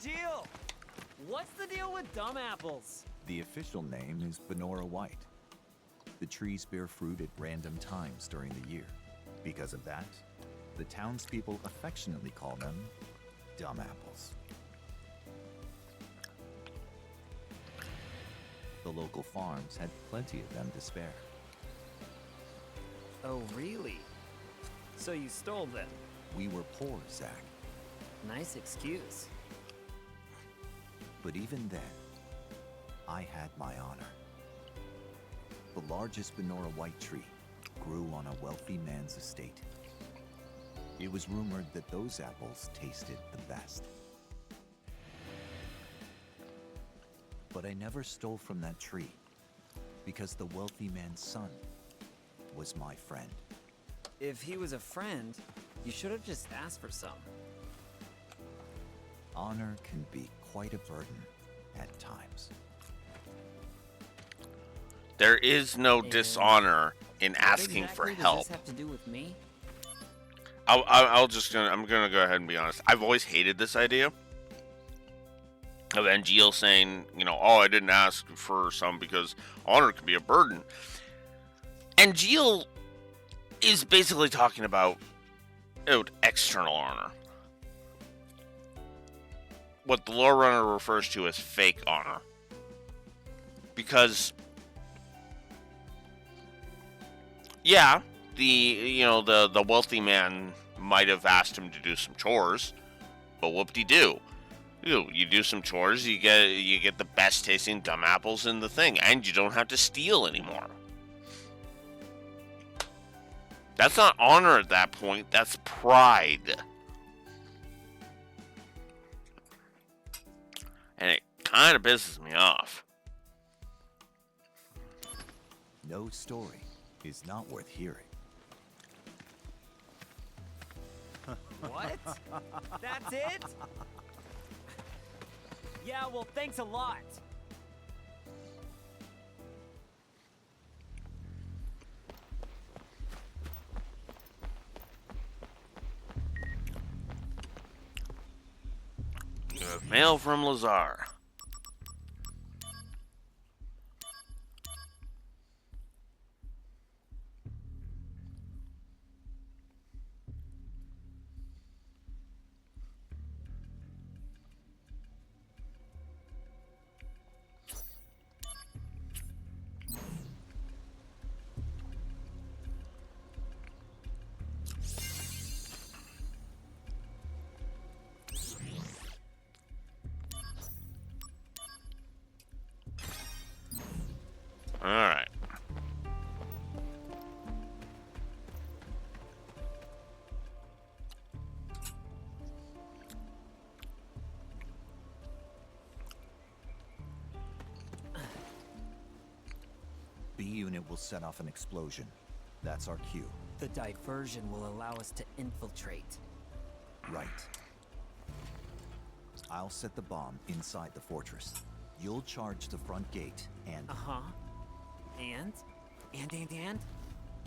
Jill! What's the deal with dumb apples? The official name is Benora White. The trees bear fruit at random times during the year. Because of that, the townspeople affectionately call them dumb apples. The local farms had plenty of them to spare. Oh, really? So you stole them? We were poor, Zack. Nice excuse. But even then, I had my honor. The largest Benora White tree grew on a wealthy man's estate. It was rumored that those apples tasted the best. But I never stole from that tree, because the wealthy man's son was my friend. If he was a friend, you should have just asked for some. Honor can be quite a burden at times. There is no And dishonor in asking what for exactly help. Does this have to do with me? I'm gonna go ahead and be honest. I've always hated this idea of NGL saying, you know, oh, I didn't ask for some because honor can be a burden. NGL is basically talking about external honor. What the lore runner refers to as fake honor. Because yeah, the wealthy man might have asked him to do some chores, but whoop-de-doo. You do some chores, you get the best tasting dumb apples in the thing, and you don't have to steal anymore. That's not honor at that point, that's pride. And it kind of pisses me off. No story is not worth hearing. What? That's it? Yeah, well, thanks a lot. You have mail from Lazar. Alright. B unit will set off an explosion. That's our cue. The diversion will allow us to infiltrate. Right. I'll set the bomb inside the fortress. You'll charge the front gate and Uh-huh. And? And?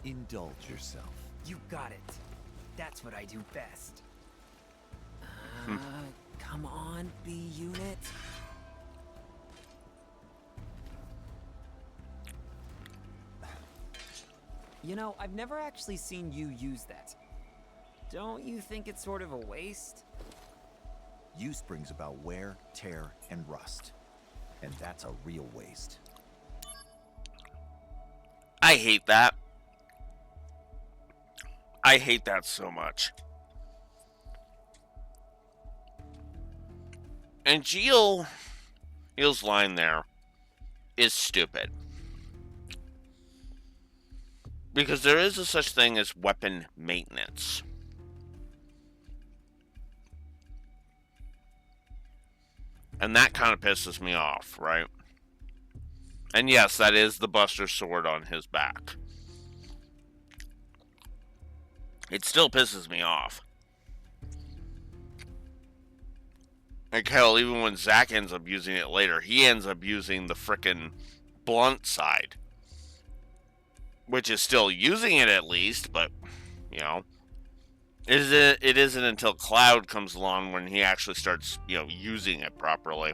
indulge yourself. You got it. That's what I do best. Come on, B unit. You know, I've never actually seen you use that. Don't you think it's sort of a waste? Use brings about wear, tear, and rust. And that's a real waste. I hate that. I hate that so much. And Gil's line there is stupid. Because there is a such thing as weapon maintenance. And that kind of pisses me off, right? And yes, that is the Buster Sword on his back. It still pisses me off. And hell, even when Zack ends up using it later, he ends up using the frickin' blunt side. Which is still using it at least, but, you know. It isn't until Cloud comes along when he actually starts, using it properly.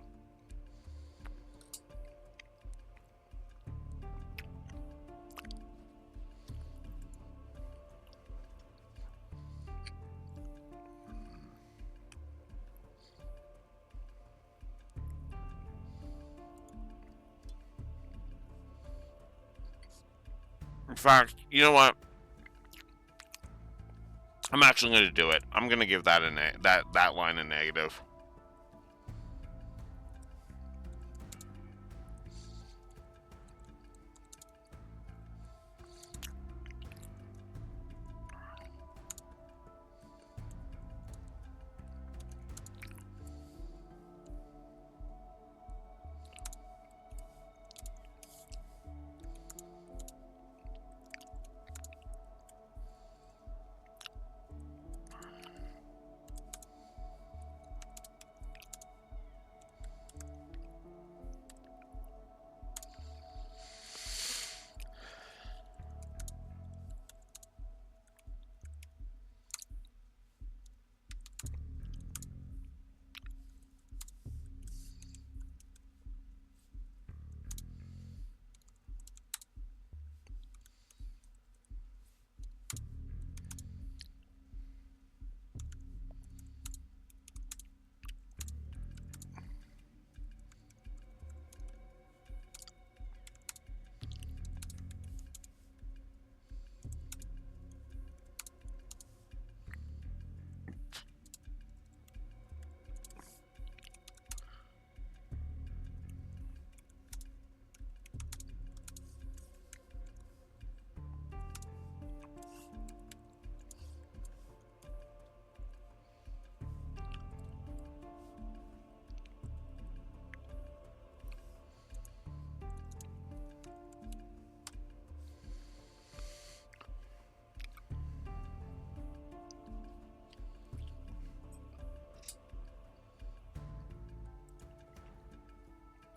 In fact, you know what? I'm actually going to do it. I'm going to give that that line a negative.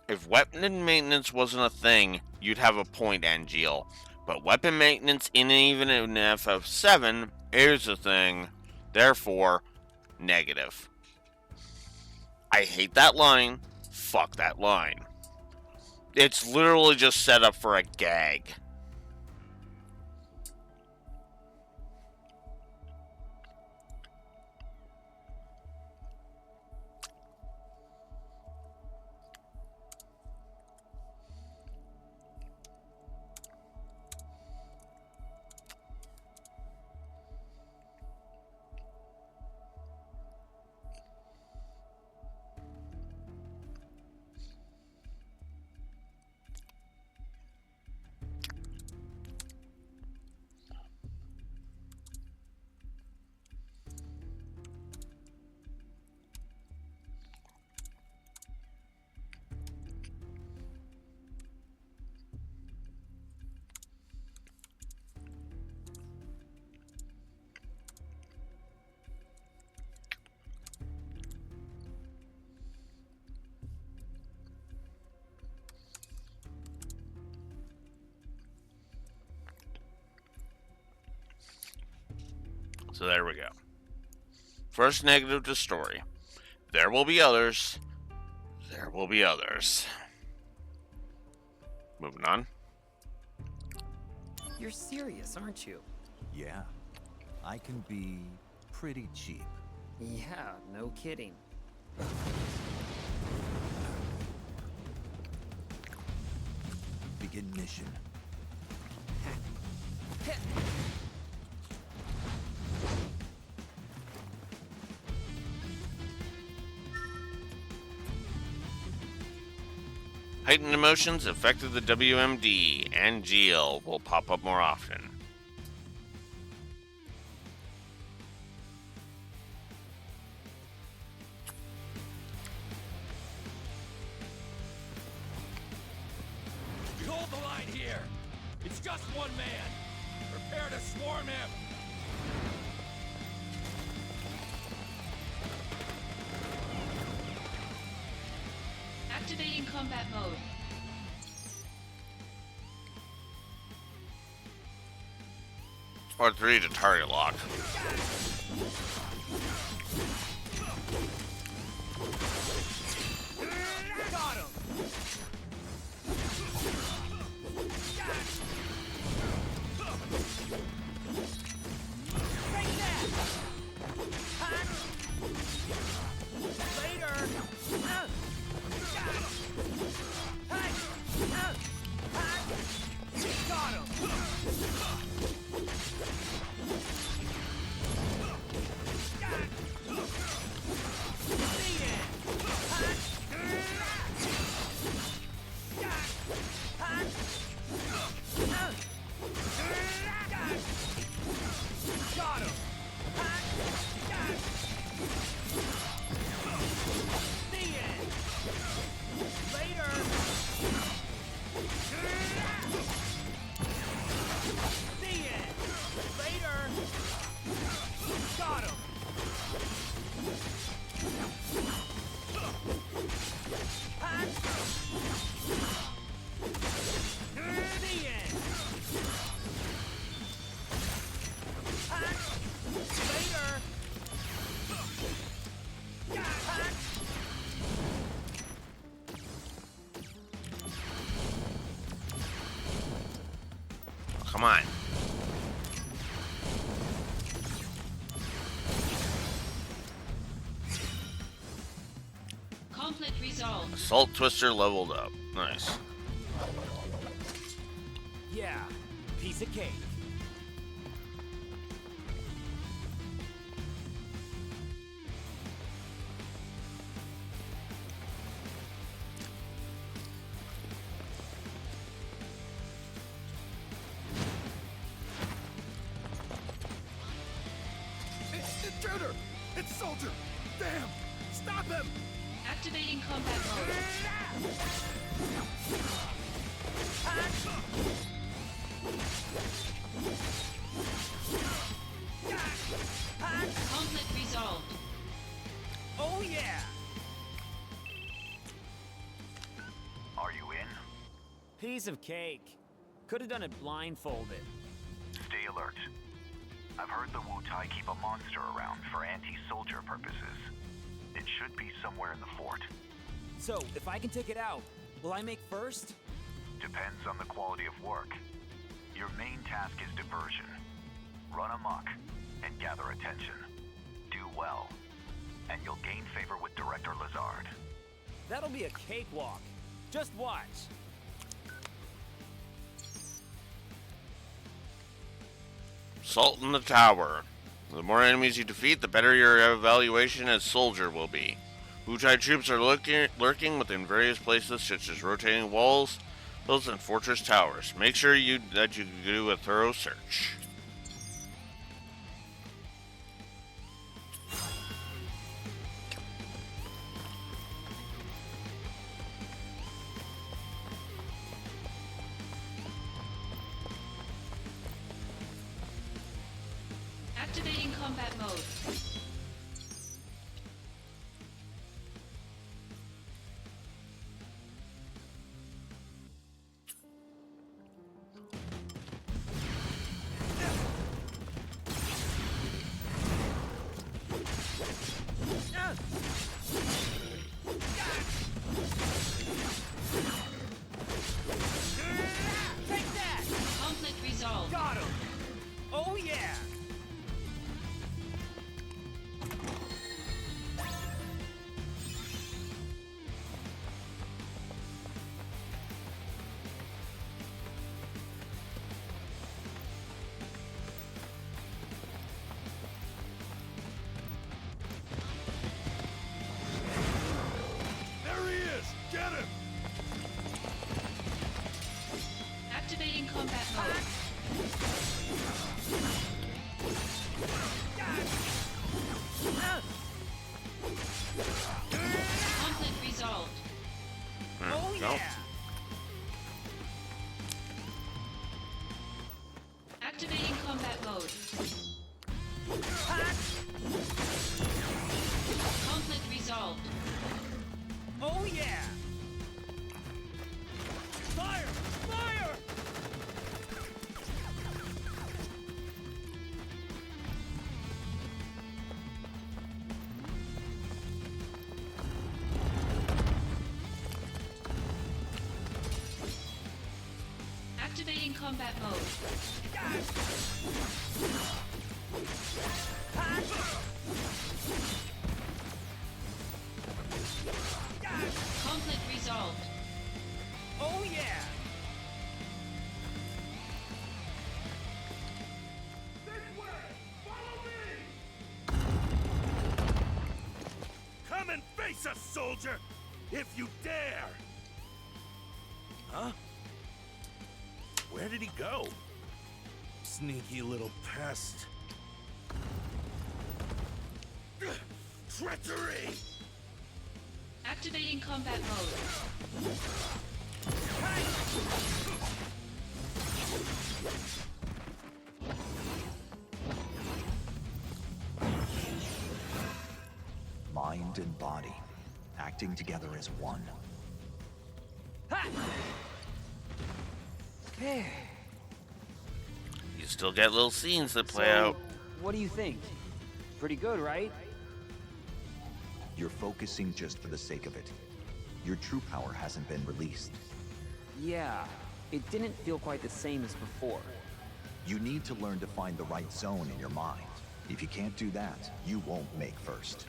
If weapon maintenance wasn't a thing, you'd have a point, Angeal. But weapon maintenance, even in FF7, is a thing. Therefore, negative. I hate that line. Fuck that line. It's literally just set up for a gag. So there we go. First negative to story. There will be others. There will be others. Moving on. You're serious, aren't you? Yeah, I can be pretty cheap. Yeah, no kidding. Begin mission. Heightened emotions affected the WMD, and GL will pop up more often. Hold the line here! It's just one man! Prepare to swarm him! Activating combat mode. R3 to target lock. Got him! Take that! Later! Got him! Got him! The end! Later! The end! Later! Got him! The end! Later! Come on. Conflict resolved. Assault Twister leveled up. Nice. Yeah, piece of cake. Intruder! It's Soldier! Damn! Stop him! Activating combat mode. Conflict resolved. Oh yeah! Are you in? Piece of cake. Could have done it blindfolded. Stay alert. I've heard the Wu-Tai keep a monster around for anti-soldier purposes. It should be somewhere in the fort. So, if I can take it out, will I make first? Depends on the quality of work. Your main task is diversion. Run amok and gather attention. Do well, and you'll gain favor with Director Lazard. That'll be a cakewalk. Just watch. Assault in the tower. The more enemies you defeat, the better your evaluation as soldier will be. Wu-Tai troops are lurking within various places, such as rotating walls, hills, and fortress towers. Make sure that you do a thorough search. Activating combat mode. Take that! Conflict resolved. Got him! Oh yeah! There he is! Get him! Activating combat mode. Conflict resolved. Oh No. yeah! Activating combat mode. Conflict resolved. Oh yeah! Fire! Fire! combat mode. Conflict resolved. Oh yeah! Come and face us, soldier! If you dare! Huh? Where did he go? Sneaky little pest. Treachery! Activating combat mode. Mind and body, acting together as one. Okay. You still get little scenes that play So, out. what do you think? Pretty good, right? You're focusing just for the sake of it. Your true power hasn't been released. Yeah. It didn't feel quite the same as before. You need to learn to find the right zone in your mind. If you can't do that, you won't make first.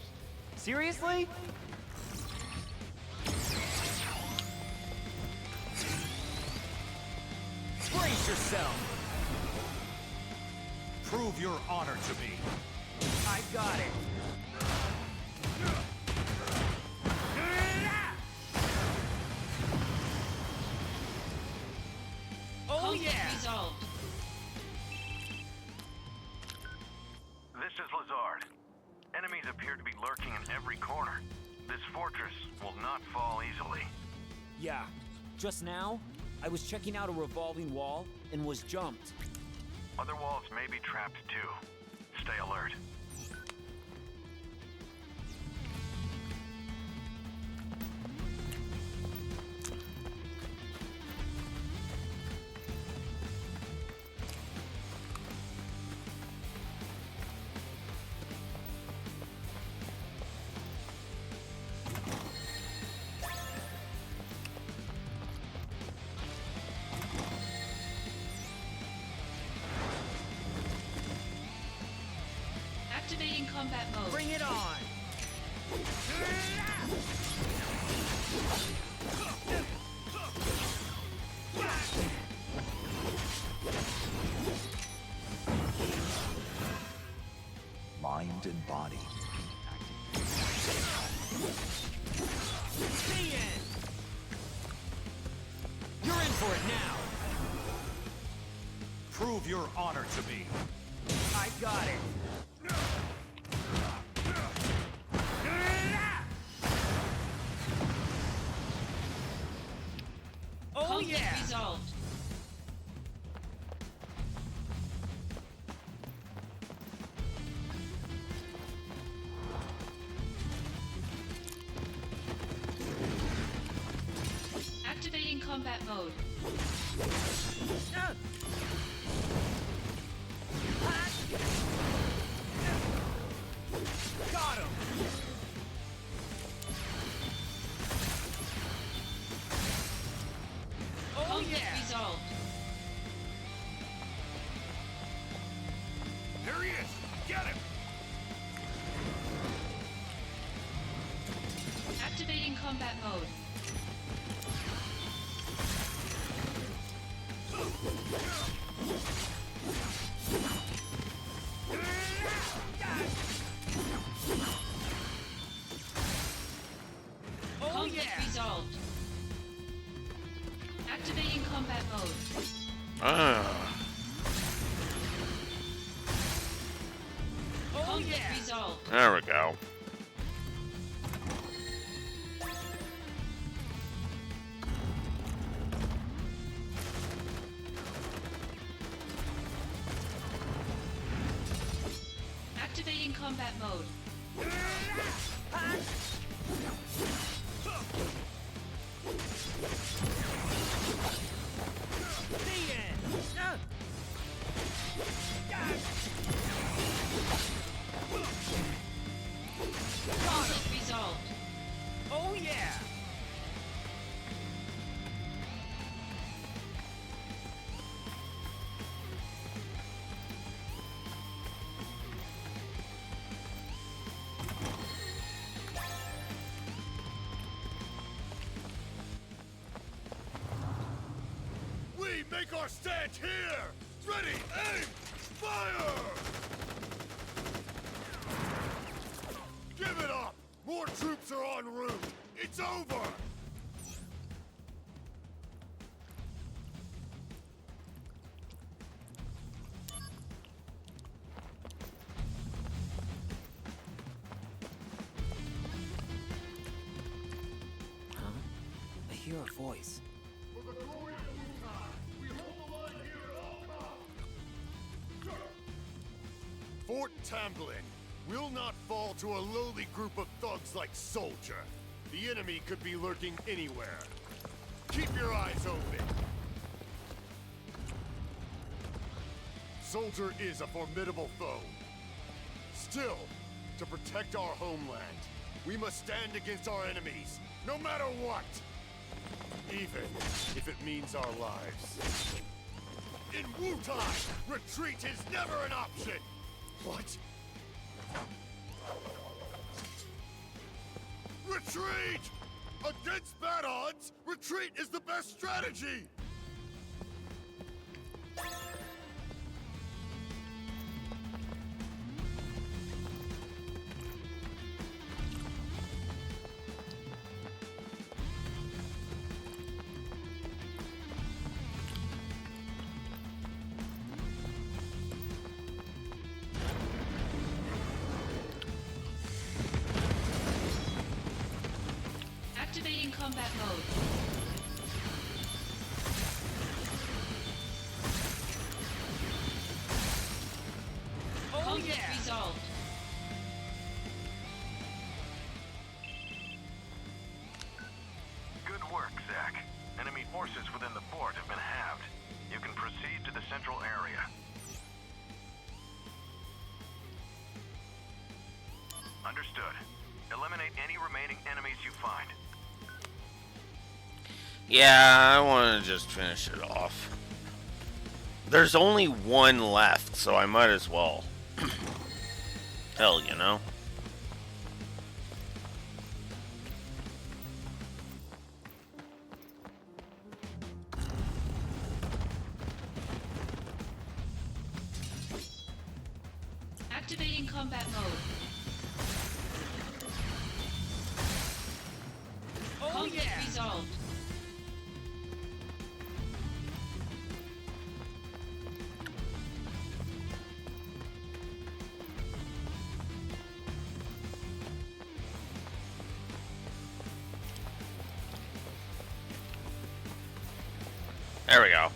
Seriously? Brace yourself! Prove your honor to me. I got it! Oh Conflict yeah! resolved. This is Lazard. Enemies appear to be lurking in every corner. This fortress will not fall easily. Yeah. Just now, I was checking out a revolving wall and was jumped. Other walls may be trapped too. Stay alert. Activating combat mode. Bring it on! Mind and body. Stay in! You're in for it now! Prove your honor to me. I got it! Oh Conflict yeah! resolved. Activating combat mode. Got him! Oh Conflict yeah! resolved. Here he is! Get him! Activating combat mode. Oh Conflict yeah! resolved. Activating combat mode. Ah. Oh Conflict yeah! resolved. There we go. Activating combat mode. Stay in! Conflict resolved. Oh yeah! take our stand here! Ready, aim, fire! Give it up! More troops are en route! It's over! I hear a voice. For the glory of Wutai, we hold the line here at all costs! Fort Tamblin will not fall to a lowly group of thugs like Soldier. The enemy could be lurking anywhere. Keep your eyes open. Soldier is a formidable foe. Still, to protect our homeland, we must stand against our enemies, no matter what. Even if it means our lives. In Wutai, retreat is never an option! What? Retreat! Against bad odds, retreat is the best strategy! Activating combat mode. Conflict resolved. Good work, Zack. Enemy forces within the fort have been halved. You can proceed to the central area. Understood. Eliminate any remaining enemies you find. Yeah, I want to just finish it off. There's only one left, so I might as well. Hell, you know? Activating combat mode. Conflict resolved. There we go.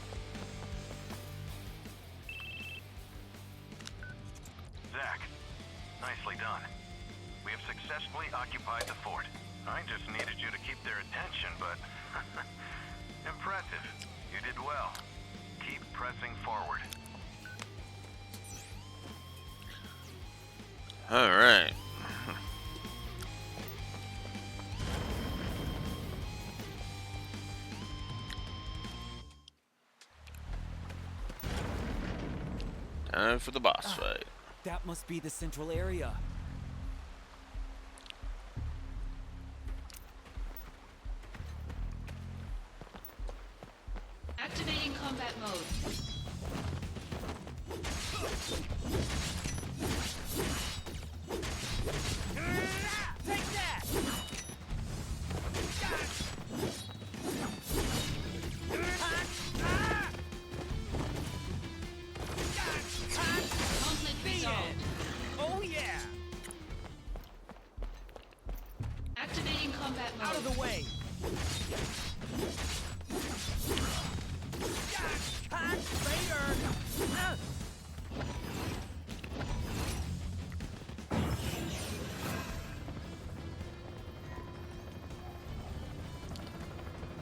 Zack, nicely done. We have successfully occupied the fort. I just needed you to keep their attention, but... impressive. You did well. Keep pressing forward. Alright. Time for the boss fight. That must be the central area. Activating combat mode. Take that! Conflict resolved. Oh yeah! Activating combat mode. Out of the way!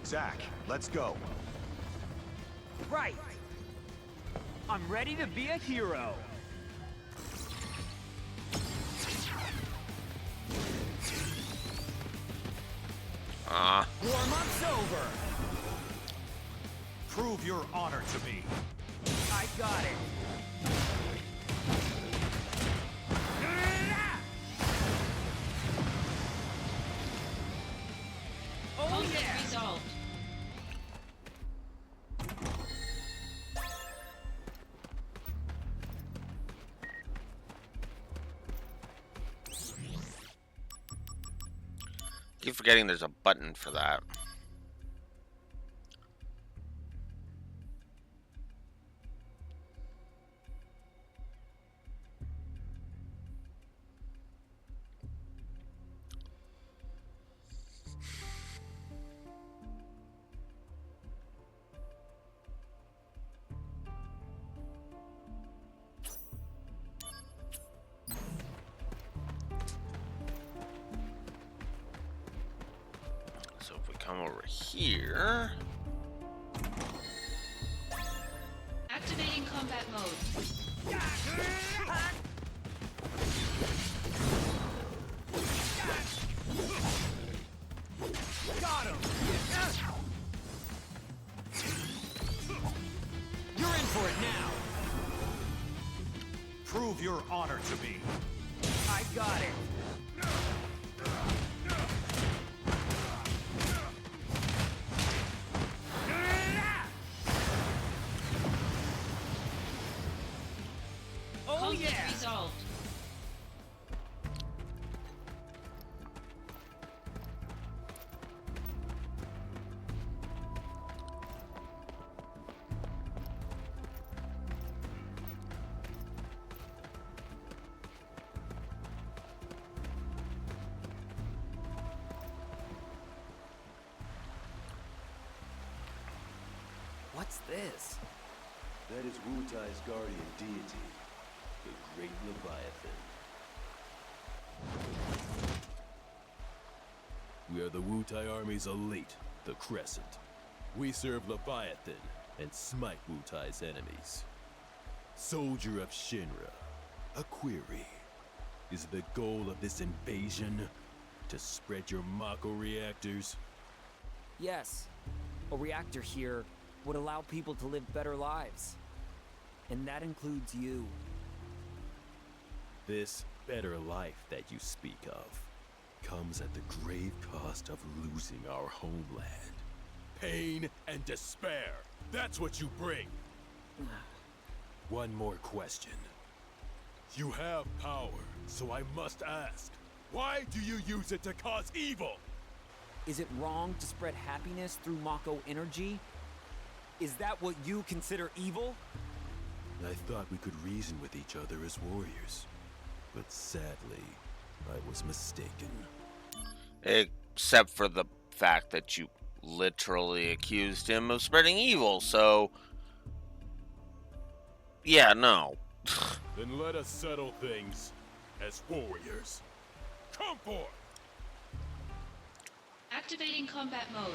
Zack, let's go. Right! I'm ready to be a hero! Warm-up's over! Prove your honor to me. I got it! Oh Conflict yeah! resolved. Keep forgetting there's a button for that. So if we come over here, Activating combat mode. Got him! You're in for it now! Prove your honor to me. I got it! Oh Conflict yeah! resolved. What's this? That is Wu-Tai's guardian deity, the Great Leviathan. We are the Wu-Tai Army's elite, the Crescent. We serve Leviathan and smite Wu-Tai's enemies. Soldier of Shinra, a query. Is the goal of this invasion to spread your Mako reactors? Yes. A reactor here would allow people to live better lives. And that includes you. This better life that you speak of comes at the grave cost of losing our homeland. Pain and despair. That's what you bring. One more question. You have power, so I must ask, why do you use it to cause evil? Is it wrong to spread happiness through Mako energy? Is that what you consider evil? I thought we could reason with each other as warriors. But sadly, I was mistaken. except for the fact that you literally accused him of spreading evil, so yeah, no. Then let us settle things as warriors. Come forth! Activating combat mode.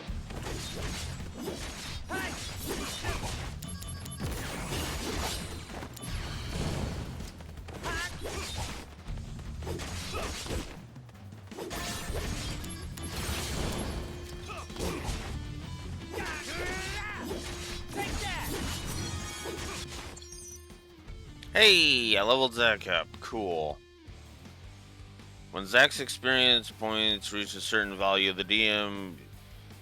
Hey, I leveled Zack up. Cool. When Zack's experience points reach a certain value, the DM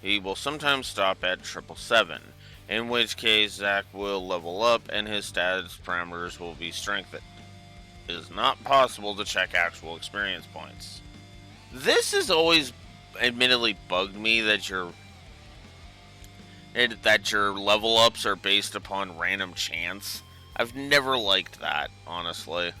he will sometimes stop at 777, in which case Zack will level up and his status parameters will be strengthened. It is not possible to check actual experience points. This has always admittedly bugged me that your level ups are based upon random chance. I've never liked that, honestly.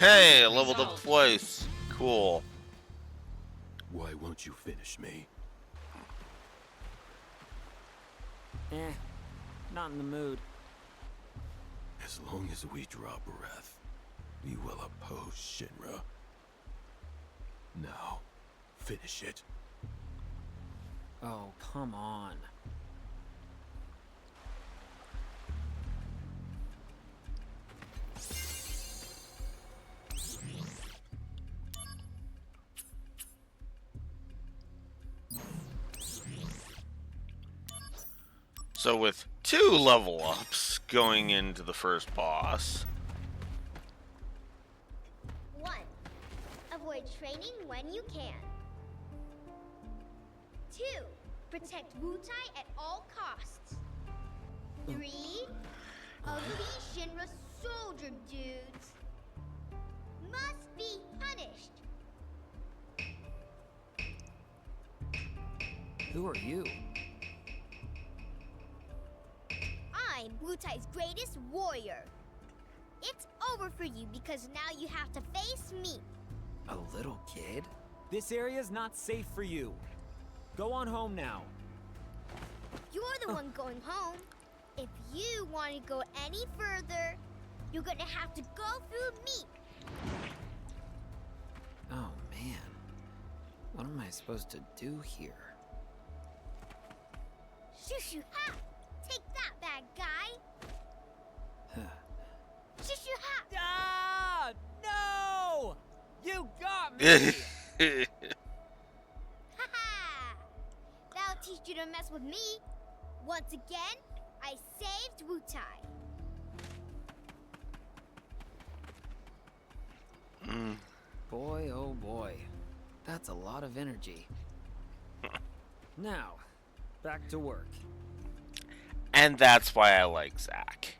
Hey, I leveled up twice. Cool. Why won't you finish me? Not in the mood. As long as we draw breath, we will oppose Shinra. Now, finish it. Oh, come on. So with 2 level ups going into the first boss, avoid training when you can. 2. Protect Wutai at all costs. 3. Ugly Shinra soldier dudes must be punished. Who are you? I'm Wutai's greatest warrior. It's over for you because now you have to face me. A little kid? This area's not safe for you. Go on home now. You're the one going home. If you want to go any further, you're gonna have to go through me. Oh man. What am I supposed to do here? Shoo ha! Take that, bad guy. Shoo ha! Ah! No! You got me! Haha! That'll teach you to mess with me. Once again, I saved Wutai. Boy, oh boy. That's a lot of energy. Now, back to work. And that's why I like Zack,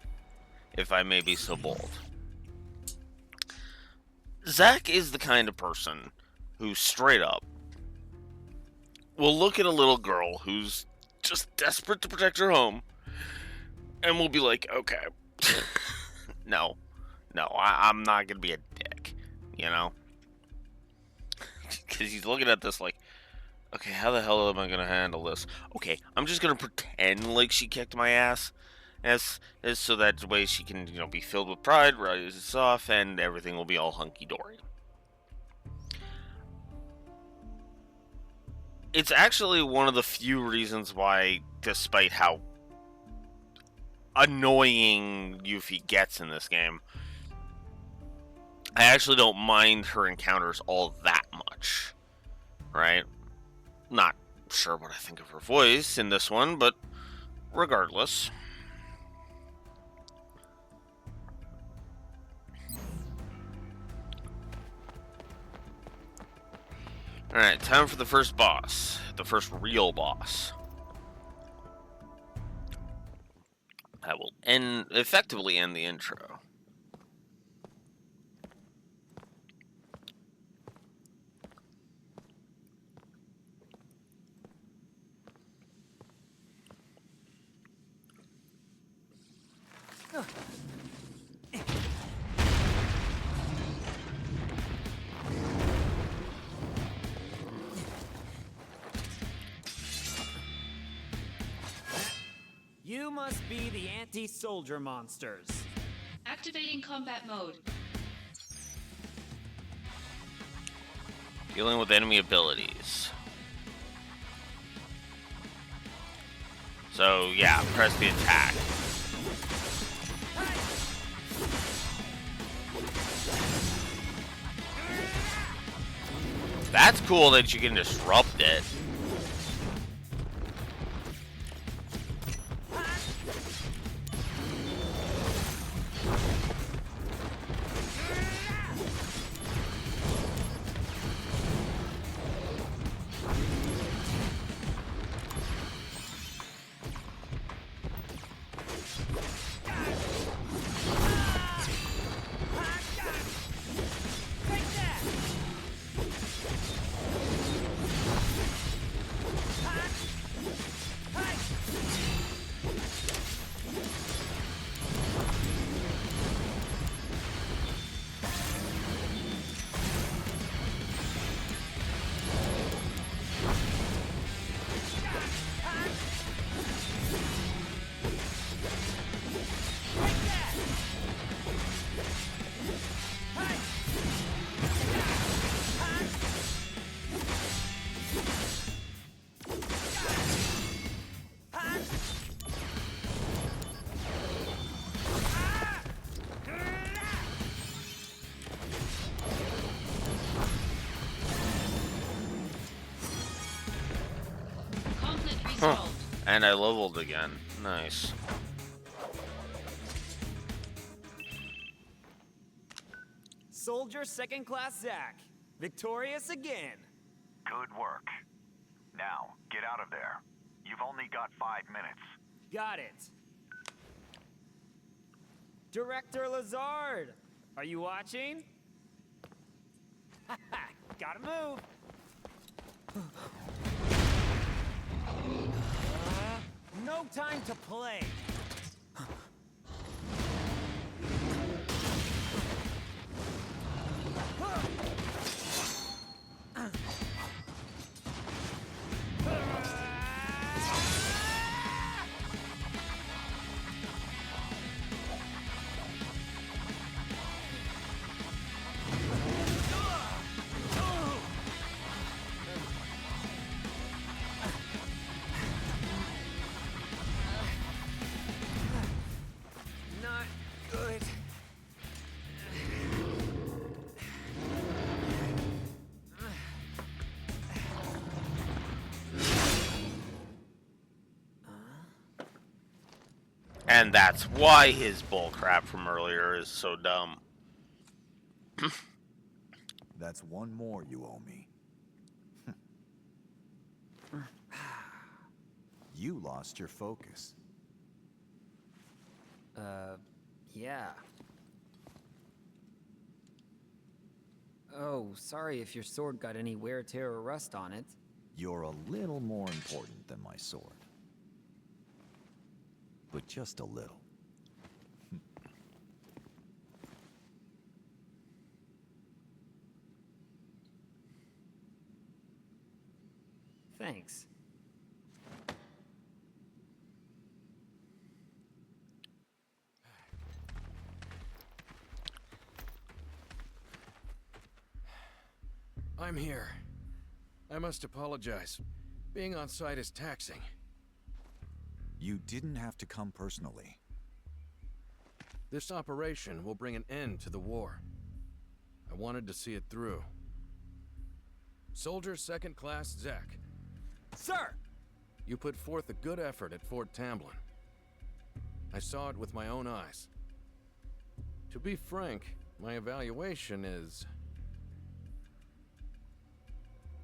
if I may be so bold. Zack is the kind of person who straight up will look at a little girl who's just desperate to protect her home and will be like, okay, no, I'm not going to be a dick, you know? Because he's looking at this like, okay, how the hell am I going to handle this? Okay, I'm just going to pretend like she kicked my ass. As so that way she can, be filled with pride, rise off, and everything will be all hunky-dory. It's actually one of the few reasons why, despite how annoying Yuffie gets in this game, I actually don't mind her encounters all that much. Right? Not sure what I think of her voice in this one, but regardless. Alright, time for the first boss. The first real boss. That will effectively end the intro. You must be the anti-soldier monsters. Activating combat mode. Dealing with enemy abilities. So, yeah, press the attack. That's cool that you can disrupt it. And I leveled again. Nice. Soldier second class Zack. Victorious again. Good work. Now, get out of there. You've only got 5 minutes. Got it. Director Lazard, are you watching? Gotta move. No time to play. Not good. And that's why his bullcrap from earlier is so dumb. That's one more you owe me. You lost your focus. Yeah. Oh, sorry if your sword got any wear, tear, or rust on it. You're a little more important than my sword. But just a little. Thanks. I'm here. I must apologize. Being on site is taxing. You didn't have to come personally. This operation will bring an end to the war. I wanted to see it through. Soldier Second Class Zack. Sir! You put forth a good effort at Fort Tamblin. I saw it with my own eyes. To be frank, my evaluation is...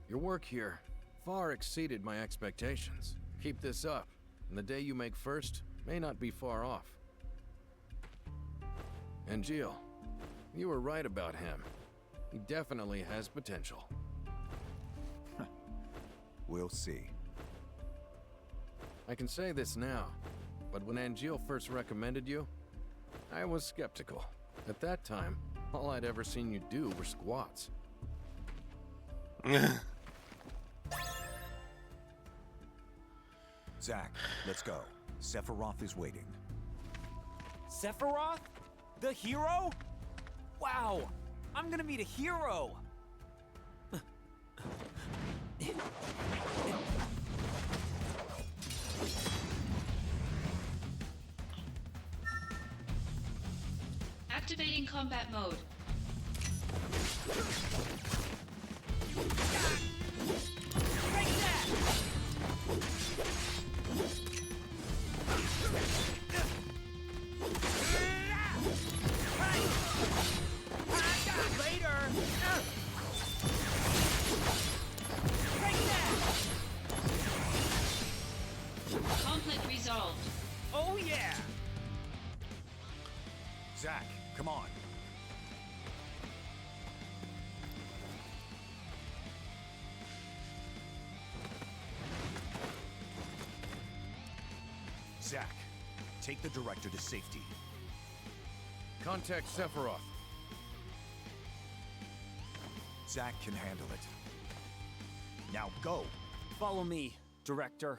Your work here far exceeded my expectations. Keep this up, and the day you make first may not be far off. And Jill, you were right about him. He definitely has potential. We'll see. I can say this now, but when Angeal first recommended you, I was skeptical. At that time, all I'd ever seen you do were squats. Zack, let's go. Sephiroth is waiting. Sephiroth? The hero? Wow! I'm gonna meet a hero! Activating combat mode. Break that! Later! Break that! Conflict resolved. Oh yeah! Zack, come on. Zack, take the director to safety. Contact Sephiroth. Zack can handle it. Now go! Follow me, Director.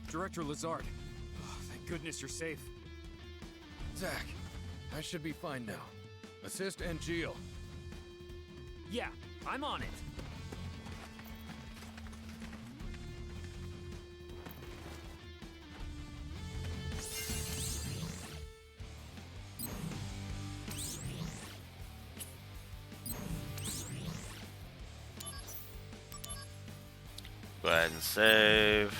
Director Lazard. Oh, thank goodness you're safe. Zack, I should be fine now. Assist Angeal. Yeah, I'm on it. Go ahead and save.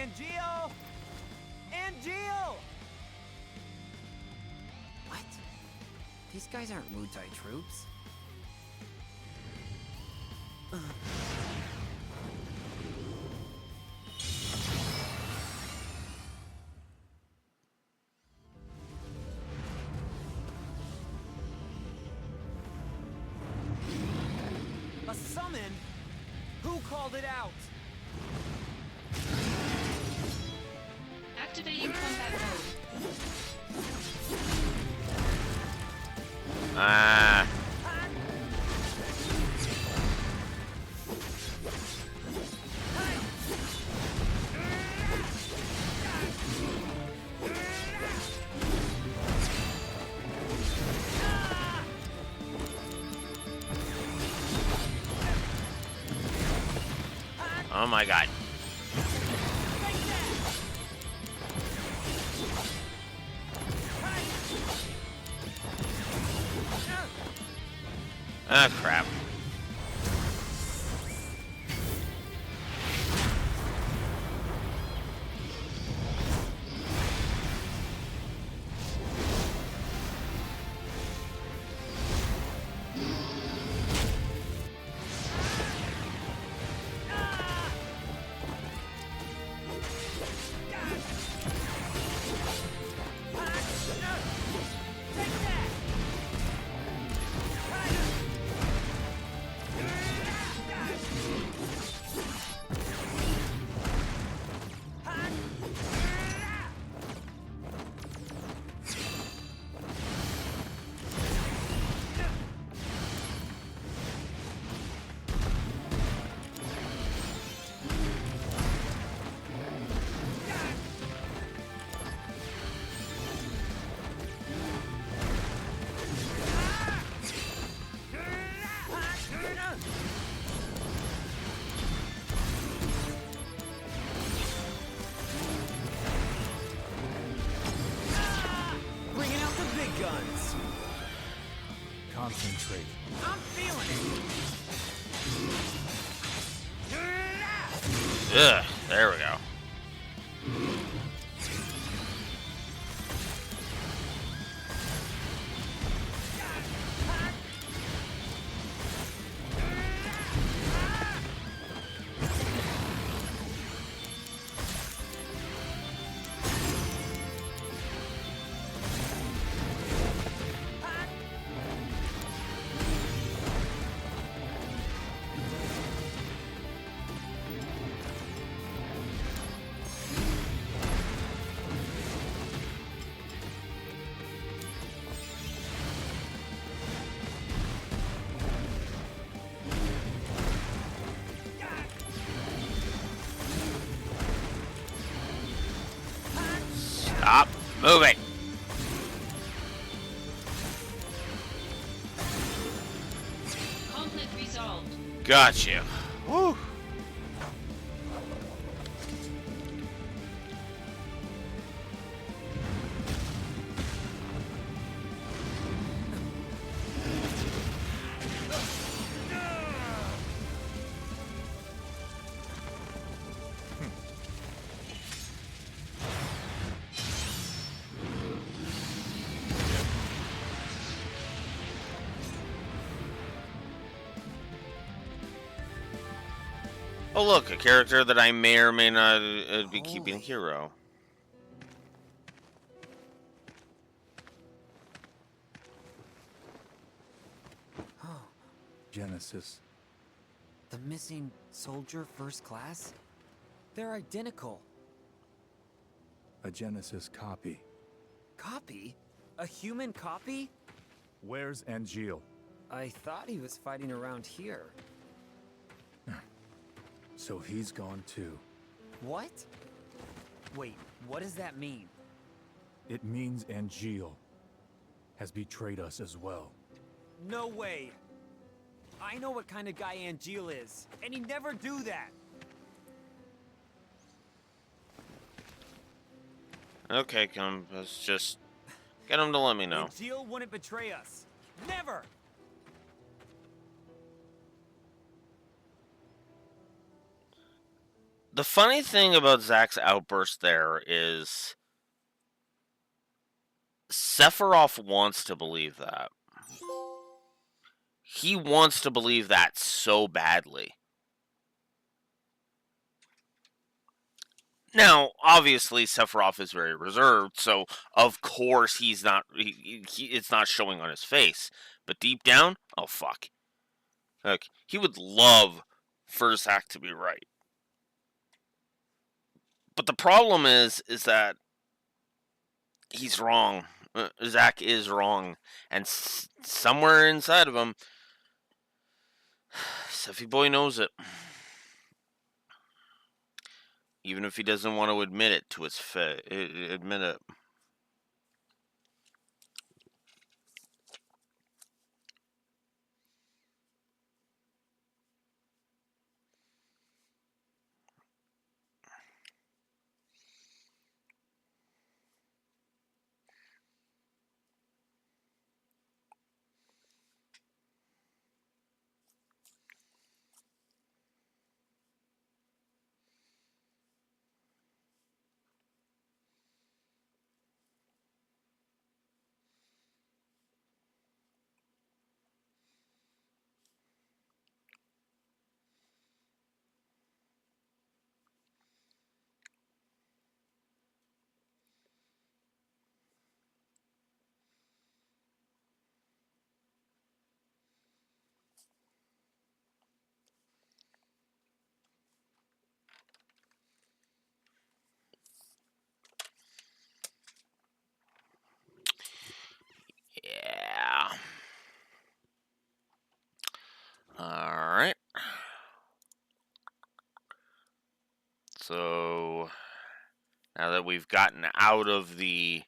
Angel! Angel! What? These guys aren't Mutai troops. A summon? Who called it out? Activating combat mode. Ah. Oh my god. Ah, crap. Bringing out the big guns. Concentrate. I'm feeling it. Ugh, there we go. Stop moving. Conflict resolved. Got you. Woo. Oh look, a character that I may or may not be keeping hero. Genesis. The missing soldier first class? They're identical. A Genesis copy. Copy? A human copy? Where's Angeal? I thought he was fighting around here. So he's gone too. What? Wait, what does that mean? It means Angeal has betrayed us as well. No way! I know what kind of guy Angeal is, and he'd never do that! Okay, Compass, just get him to let me know. Angeal wouldn't betray us. Never! The funny thing about Zack's outburst there is Sephiroth wants to believe that. He wants to believe that so badly. Now, obviously, Sephiroth is very reserved, so of course he's not. It's not showing on his face, but deep down, oh fuck, like he would love for Zack to be right. But the problem is that he's wrong. Zack is wrong, and somewhere inside of him, Sephi Boy knows it, even if he doesn't want to admit it to his admit it. Yeah. All right. So now that we've gotten out of the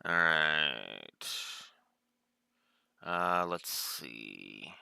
all right. Let's see.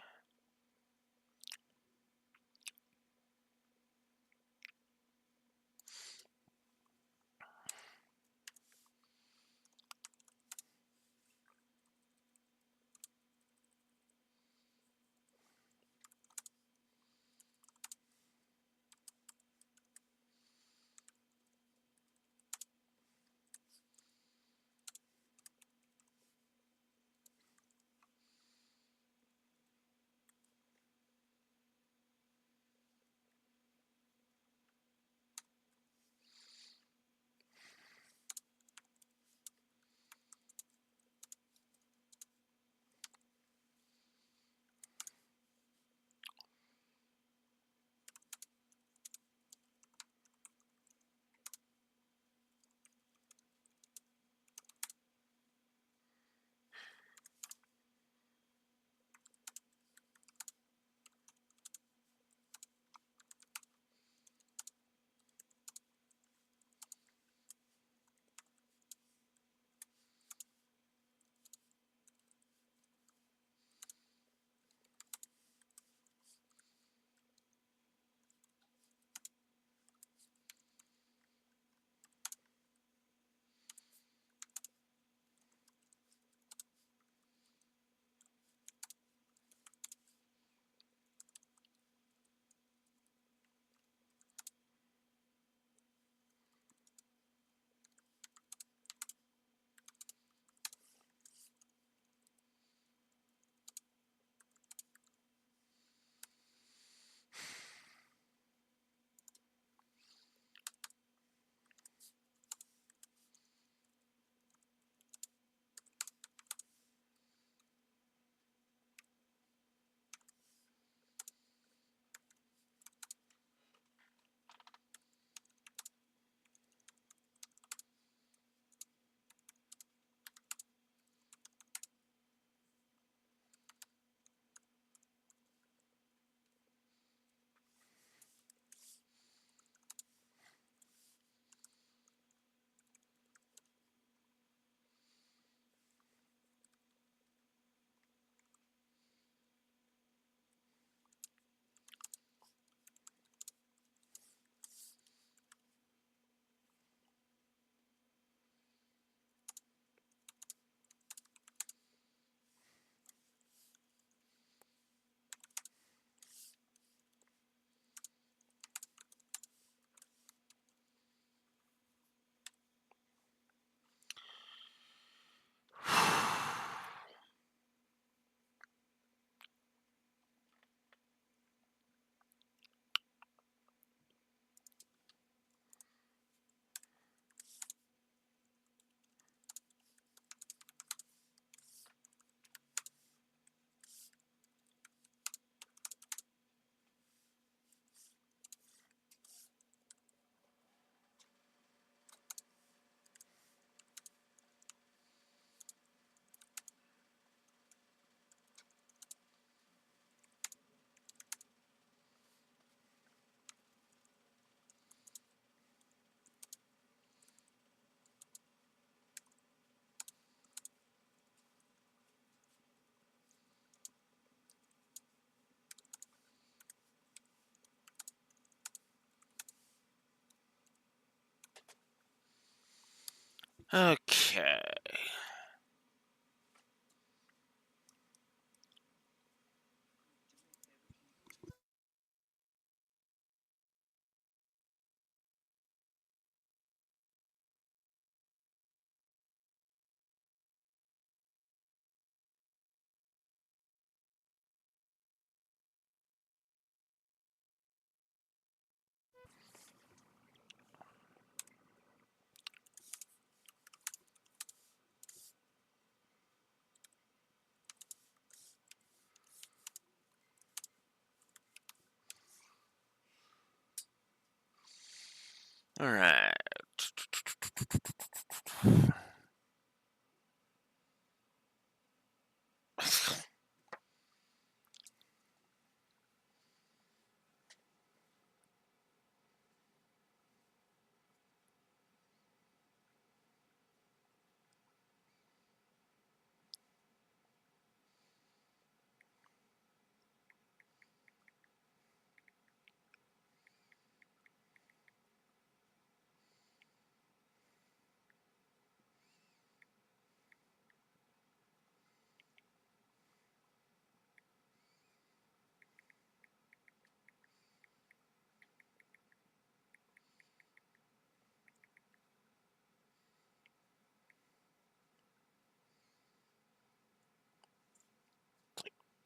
Okay. All right.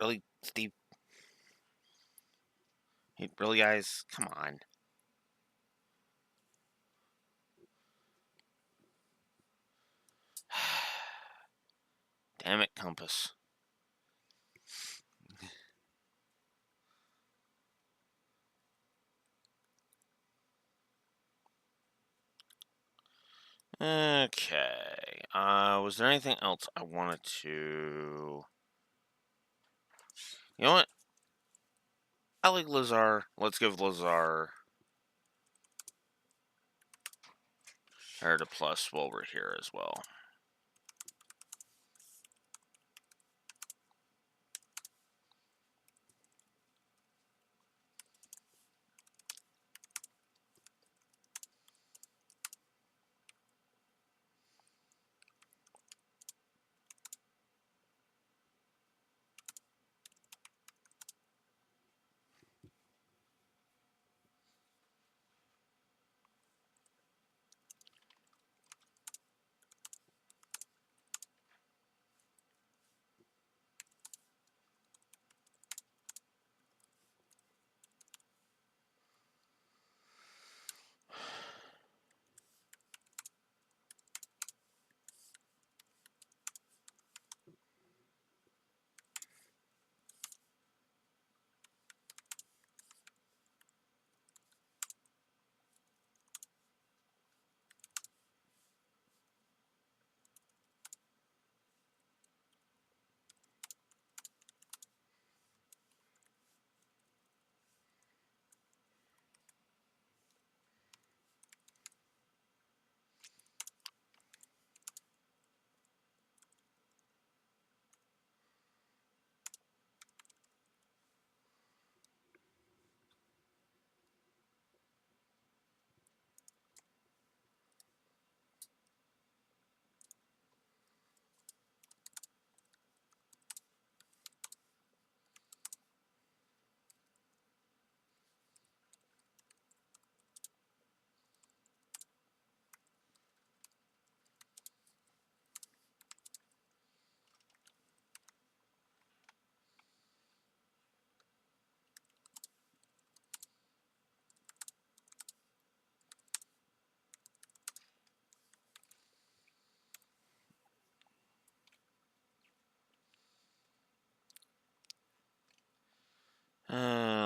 Really, Steve? Hey, really, guys? Come on. Damn it, Compass. Okay. Was there anything else I wanted to... You know what? I like Lazar. Let's give Lazar a plus while we're here as well.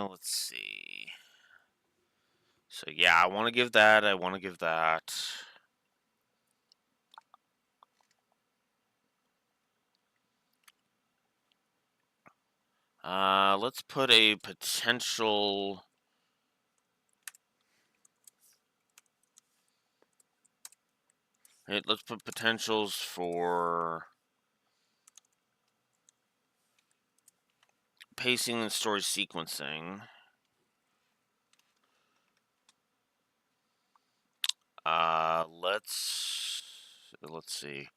Let's see. So yeah, I want to give that. I want to give that. Let's put a potential. Let's put potentials for pacing and story sequencing. Let's let's see.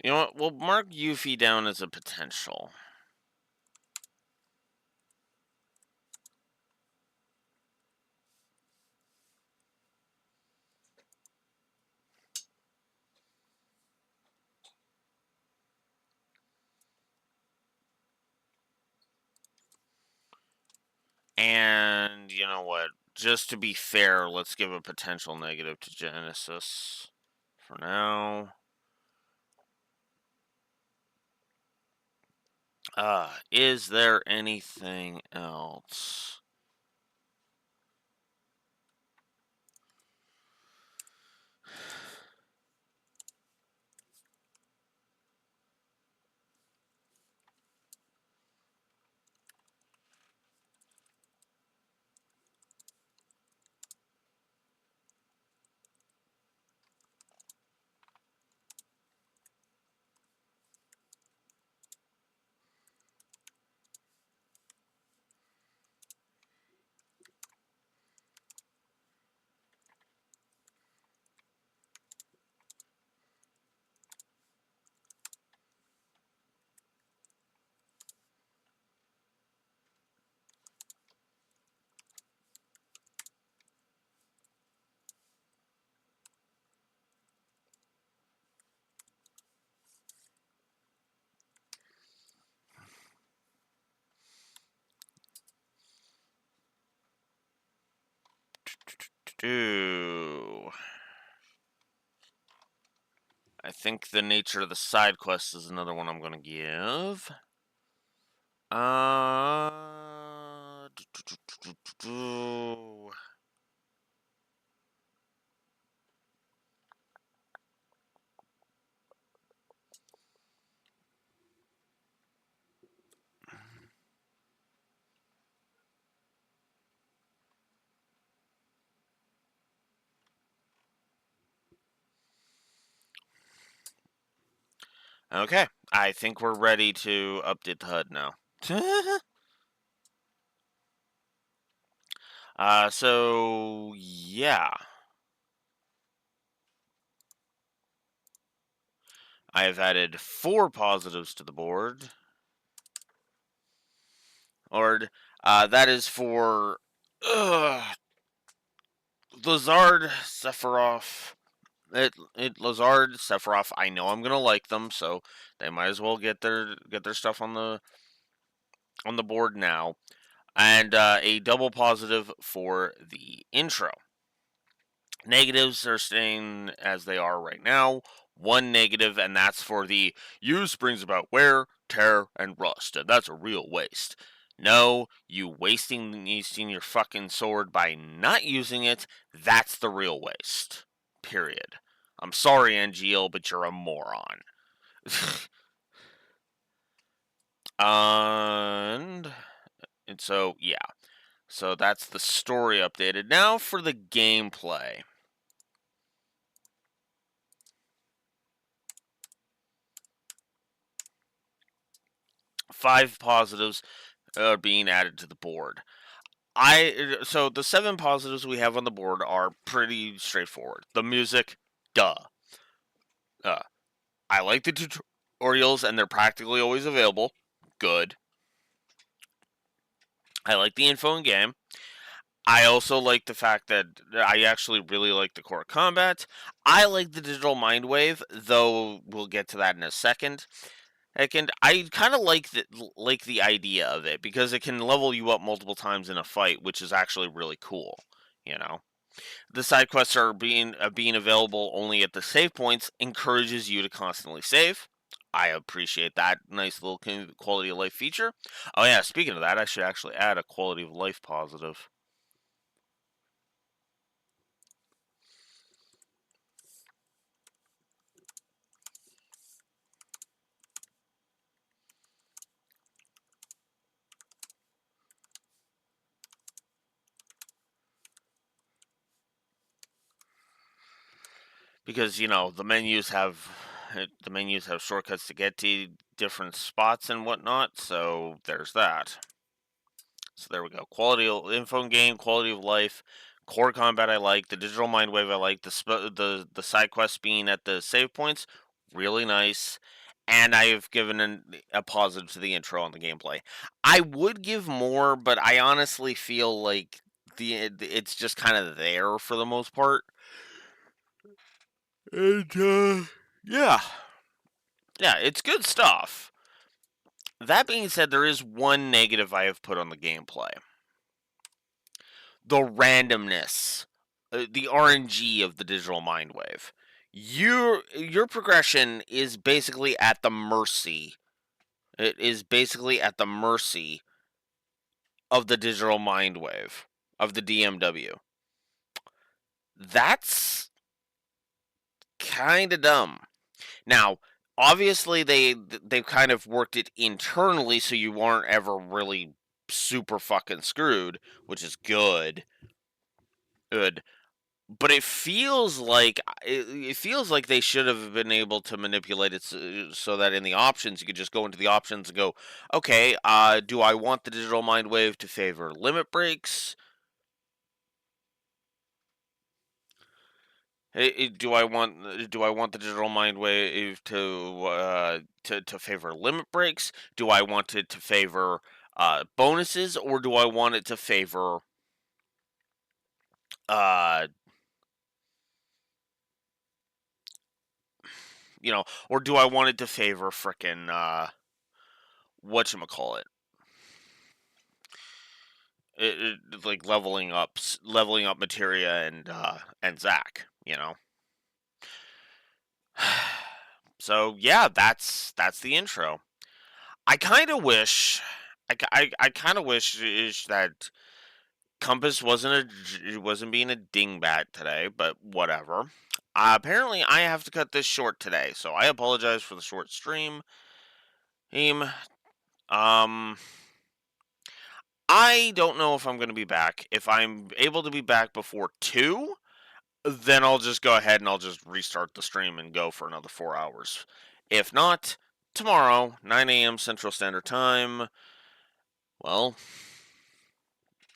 You know what? We'll mark Yuffie down as a potential. And you know what? Just to be fair, let's give a potential negative to Genesis for now. Is there anything else? I think the nature of the side quest is another one I'm going to give. Okay, I think we're ready to update the HUD now. So yeah. I have added 4 positives to the board. That is for Lazard, Sephiroth. Lazard, Sephiroth. I know I'm gonna like them, so they might as well get their stuff on the board now. And a double positive for the intro. Negatives are staying as they are right now. 1 negative, and that's for the use brings about wear, tear, and rust, and that's a real waste. No, you wasting your fucking sword by not using it, that's the real waste. Period. I'm sorry, NGL, but you're a moron. and so, yeah. So that's the story updated. Now for the gameplay. 5 positives are being added to the board. So the 7 positives we have on the board are pretty straightforward. The music, duh. I like the tutorials and they're practically always available. Good. I like the info in game. I also like the fact that I actually really like the core combat. I like the digital mind wave, though we'll get to that in a second. I kind of like the idea of it because it can level you up multiple times in a fight, which is actually really cool. You know, the side quests are being available only at the save points, encourages you to constantly save. I appreciate that nice little quality of life feature. Oh yeah, speaking of that, I should actually add a quality of life positive. Because, you know, the menus have the menus have shortcuts to get to different spots and whatnot, so there's that. So there we go. Quality of info in game, quality of life, core combat I like, the digital mind wave I like, the side quests being at the save points, really nice. And I've given a positive to the intro on the gameplay. I would give more, but I honestly feel like it's just kind of there for the most part. And yeah, it's good stuff. That being said, there is one negative I have put on the gameplay: the randomness, the RNG of the digital mind wave. Your progression is basically at the mercy. It is basically at the mercy of the digital mind wave of the DMW. That's kind of dumb. Now, obviously they've kind of worked it internally so you aren't ever really super fucking screwed, which is good. Good. But it feels like they should have been able to manipulate it so that in the options you could just go into the options and go, okay, do I want the digital mind wave to favor limit breaks? Do I want the digital mind wave to favor limit breaks? Do I want it to favor bonuses, or do I want it to favor uh or do I want it to favor frickin' whatchamacallit? Like leveling up materia and Zack, So yeah, that's the intro. I kind of wish, I kind of wish is that Compass wasn't being a dingbat today, but whatever. Apparently, I have to cut this short today, so I apologize for the short stream. Um, I don't know if I'm going to be back. If I'm able to be back before 2, then I'll just go ahead and I'll just restart the stream and go for another 4 hours. If not, tomorrow, 9 a.m. Central Standard Time, well,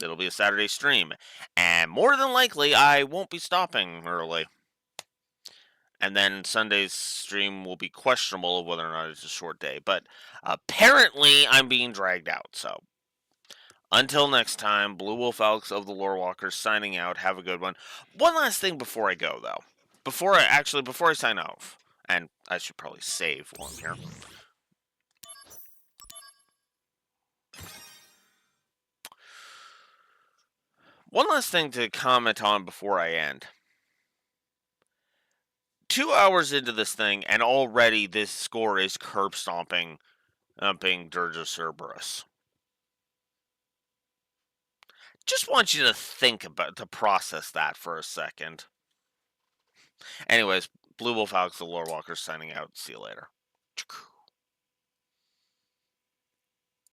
it'll be a Saturday stream. And more than likely, I won't be stopping early. And then Sunday's stream will be questionable of whether or not it's a short day. But apparently, I'm being dragged out, so. Until next time, Blue Wolf Alex of the Lore Walkers signing out. Have a good one. One last thing before I go, though. Before I sign off, and I should probably save one here. One last thing to comment on before I end. 2 hours into this thing, and already this score is curb stomping Dirge of Cerberus. Just want you to process that for a second. Anyways, Blue Wolf Alex, the Lore Walkers, signing out. See you later.